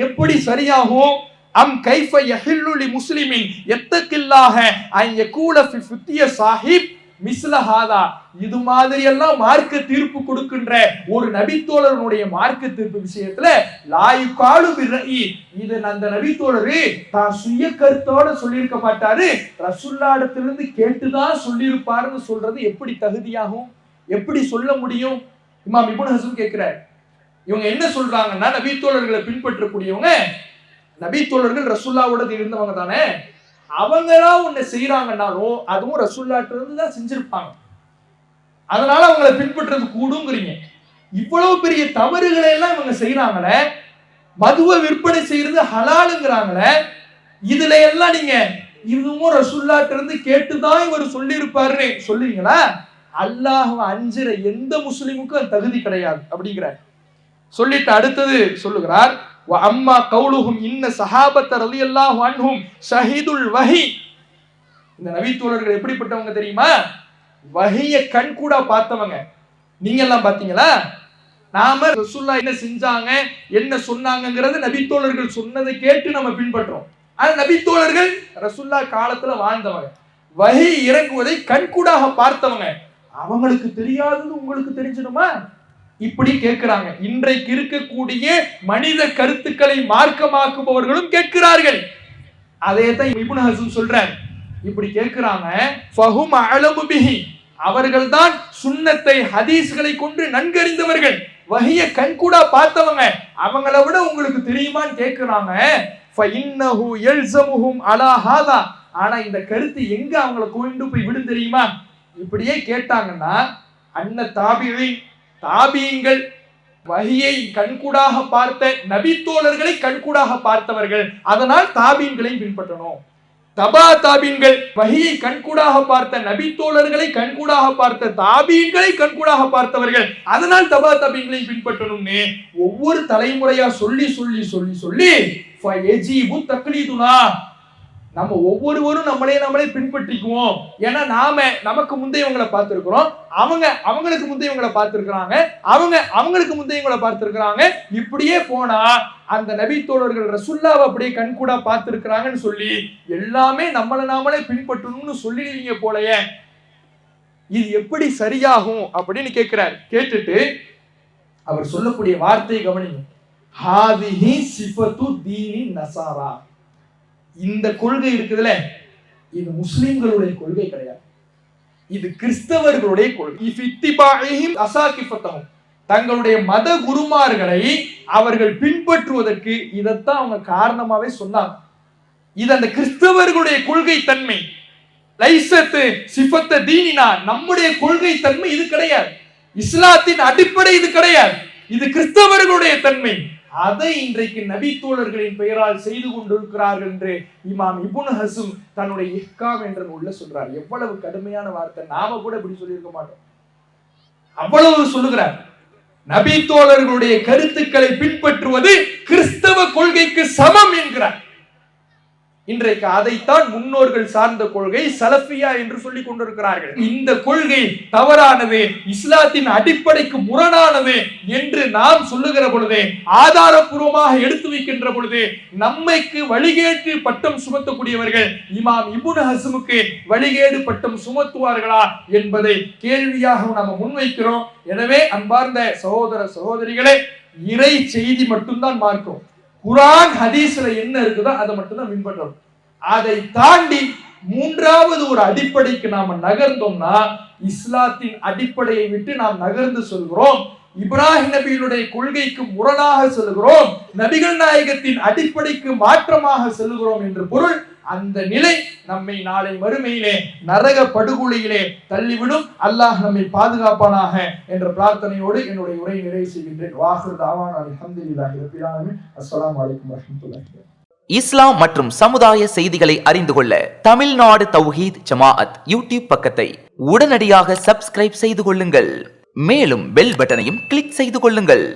எப்படி சரியாகும்? அம் கைஃப யஹில்லு லி முஸ்லிமின் யத்தகில்லாஹ அன் யகூல ஃபி ஃபித்ய சாஹிப் மிஸ்ல ஹாதா. இது மாதிரி எல்லாம் மார்க்க தீர்ப்பு கொடுக்கின்ற ஒரு நபித்தோழருடைய மார்க்க தீர்ப்பு விஷயத்துல லாயுகாலு பிர்ரஇ, இது அந்த நபித்தோழரு தான் சுய கருத்தோட சொல்லியிருக்க மாட்டாரு, ரசூலுல்லாஹ்விடத்திலிருந்து கேட்டுதான் சொல்லியிருப்பாருன்னு சொல்றது எப்படி தகுதியாகும்? எப்படி சொல்ல முடியும்? இமாம் இப்னு ஹஸ்ம் கேட்கிறார். இவங்க என்ன சொல்றாங்கன்னா நபி தோழர்களை பின்பற்றக்கூடியவங்க, நபி தோழர்கள் ரசூலுல்லாஹ்வோட இருந்தவங்க தானே, அவங்களா ஒண்ணு செய்யறாங்கன்னாலும் அதுவும் ரசூலுல்லாஹ்ட்ட இருந்து தான் செஞ்சிருப்பாங்க, அதனால அவங்களை பின்பற்றது கூடுங்கிறீங்க. இவ்வளவு பெரிய தவறுகளை எல்லாம் இவங்க செய்யறாங்களே, மதுவை விற்பனை செய்யறது ஹலாலுங்கிறாங்களே, இதுல எல்லாம் நீங்க இதுவும் ரசூலுல்லாஹ்ட்ட இருந்து கேட்டுதான் இவர் சொல்லி இருப்பாருன்னு சொல்லுவீங்களா? அல்லாஹ்வை அஞ்சுற எந்த முஸ்லிமுக்கும் அது தகுதி கிடையாது அப்படிங்கிறார். சொல்லிட்டு அடுத்தது சொல்லுகிறார், வ அம்மா கௌலுஹும் இன்ன ஸஹாபத்த ரலியல்லாஹு அன்ஹும் ஷஹீதுல் வஹி. இந்த நபி தோழர்கள் எப்படிப்பட்டவங்க தெரியுமா? வஹிய கண்கூடா பார்த்தவங்க. நீங்க எல்லாம் பாத்தீங்களா? நாம ரசூலுல்லாஹ் என்ன செஞ்சாங்க என்ன சொன்னாங்கங்கறது நபி தோழர்கள் சொன்னதை கேட்டு நம்ம பின்பற்றோம். ஆனா நபி தோழர்கள் ரசூலுல்லாஹ் காலத்துல வாழ்ந்தவங்க, வஹி இறங்குவதை கண்கூடாக பார்த்தவங்க. அவங்களுக்கு தெரியாதது உங்களுக்கு தெரிஞ்சிடுமா? இப்படி கேட்கிறாங்க. இன்றைக்கு இருக்கக்கூடிய மனித கருத்துக்களை மார்க்கமாக்குபவர்களும் கேட்கிறார்கள். அதே தான் இப்னு ஹஸம் சொல்றார். இப்படி கேட்கிறாங்க, ஃபஹும் அலமு பிஹி, அவர்கள்தான் சுன்னத்தை ஹதீஸ்களை கொண்டு நன்கறிந்தவர்கள், வஹிய கண்கூடா பார்த்தவங்க, அவங்கள விட உங்களுக்கு தெரியுமான்னு கேட்கிறாங்க. ஃபஇன்னஹு யல்ஸமுஹும் அலா ஹாதா, ஆனா இந்த கருத்து எங்க அவங்கள கொண்டு போய் விடும் தெரியுமா? இப்படியே கேட்டாங்கன்னா அன்ன தாபியீன்கள் வஹியை கண்கூடாக பார்த்த நபி தோழர்களை கண்கூடாக பார்த்தவர்கள், அதனால் தாபீன்களை பின்பற்றணும். தபா தாபீன்கள் வஹியை கண்கூடாக பார்த்த நபி தோழர்களை கண்கூடாக பார்த்த தாபீன்களை கண்கூடாக பார்த்தவர்கள், அதனால் தபா தாபீன்களை பின்பற்றணும்னு ஒவ்வொரு தலைமுறையா சொல்லி சொல்லி சொல்லி சொல்லி ஃபயஜீபு தக்லீதுனா, நம்ம ஒவ்வொருவரும் நம்மளே பின்பற்றிக்குவோம். ஏன்னா நாம நமக்கு முந்தையவங்களை பார்த்திருக்கிறோம், அவங்க அவங்களுக்கு முந்தையவங்களை பார்த்திருக்கிறாங்க, அவங்க அவங்களுக்கு முந்தையவங்களை பார்த்திருக்கிறாங்க. இப்படியே போனா அந்த நபி தோழர்கள் ரசூலுல்லாஹ்வை அப்படியே கண்கூடா பார்த்திருக்கிறாங்கன்னு சொல்லி எல்லாமே நாமளே பின்பற்றணும்னு சொல்லிடுவீங்க போலயே. இது எப்படி சரியாகும் அப்படின்னு கேட்கிறார். கேட்டுட்டு அவர் சொல்லக்கூடிய வார்த்தையை கவனிங்க. ஹாதிஹி சிஃபத்து தீனி நஸாரா, இந்த கொள்கை இருக்குதுல, இது முஸ்லிம்களுடைய கொள்கை கிடையாது, இது கிறிஸ்தவர்களுடைய கொள்கை. இஃபித்திபாஹிம் அஸாகிஃபத்தஹும், தங்களுடைய மத குருமார்களை அவர்கள் பின்பற்றுவதற்கு இதைத்தான் அவங்க காரணமாவே சொன்னாங்க. இது அந்த கிறிஸ்தவர்களுடைய கொள்கை தன்மை. லைசத்து சிஃபத்த தீனினா, நம்முடைய கொள்கை தன்மை இது கிடையாது, இஸ்லாத்தின் அடிப்படை இது கிடையாது, இது கிறிஸ்தவர்களுடைய தன்மை. அதை இன்றைக்கு நபி தோழர்களின் பெயரால் செய்து கொண்டிருக்கிறார்கள் என்று இமாம் இப்னு ஹஸம் தன்னுடைய இஹ்காம் என்ற நூல்ல சொல்றார். எவ்வளவு கடுமையான வார்த்தை, நாம கூட இப்படி சொல்லியிருக்க மாட்டோம். அவ்வளவு சொல்லுகிறார். நபி தோழர்களுடைய கருத்துக்களை பின்பற்றுவது கிறிஸ்தவ கொள்கைக்கு சமம் என்கிறார். இன்றைக்கு அதைத்தான் முன்னோர்கள் சார்ந்த கொள்கை சலஃபியா என்று சொல்லிக் கொண்டிருக்கிறார்கள். இந்த கொள்கை தவறானது, இஸ்லாத்தின் அடிப்படைக்கு முரணானது என்று நாம் சொல்லுகிற பொழுது, ஆதாரபூர்வமாக எடுத்து வைக்கின்ற பொழுது, நம்மைக்கு வழிகேட்டு பட்டம் சுமத்தக்கூடியவர்கள் இமாம் இப்னு ஹஸமுக்கு வழிகேடு பட்டம் சுமத்துவார்களா என்பதை கேள்வியாக நாம் முன்வைக்கிறோம். எனவே அன்பார்ந்த சகோதர சகோதரிகளே, இறை செய்தி மட்டும்தான் மார்க்கம். குர்ஆன் ஹதீஸ்ல என்ன இருக்குதோ அதை மட்டும் தான் பின்பற்றணும். அதை தாண்டி மூன்றாவது ஒரு அடிப்படைக்கு நாம நகர்ந்தோம்னா இஸ்லாத்தின் அடிப்படையை விட்டு நாம் நகர்ந்து சொல்கிறோம், இப்ராஹிம் நபியினுடைய கொள்கைக்கு முரணாக செல்கிறோம், நபிகள் நாயகத்தின் அடிப்படைக்கு மாற்றமாக செல்கிறோம் என்று பொருள். அந்த நிலை நம்மை நாளை மறுமையிலே நரக படுகொலையிலே தள்ளிவிடும். அல்லாஹ் நம்மை பாதுகாப்பானாக என்ற பிரார்த்தனையோடு என்னுடைய உரையை நிறைவு செய்கின்றேன். வாஹிர் தாவானா அல்ஹம்துலில்லாஹி ரப்பில் ஆலமீன். அஸ்ஸலாமு அலைக்கும் வரஹ்மத்துல்லாஹி. இஸ்லாம் மற்றும் சமுதாய செய்திகளை அறிந்து கொள்ள தமிழ்நாடு தௌஹீத் ஜமாஅத் யூடியூப் பக்கத்தை உடனடியாக சப்ஸ்கிரைப் செய்து கொள்ளுங்கள். மேலும் பெல் பட்டனையும் கிளிக் செய்து கொள்ளுங்கள்.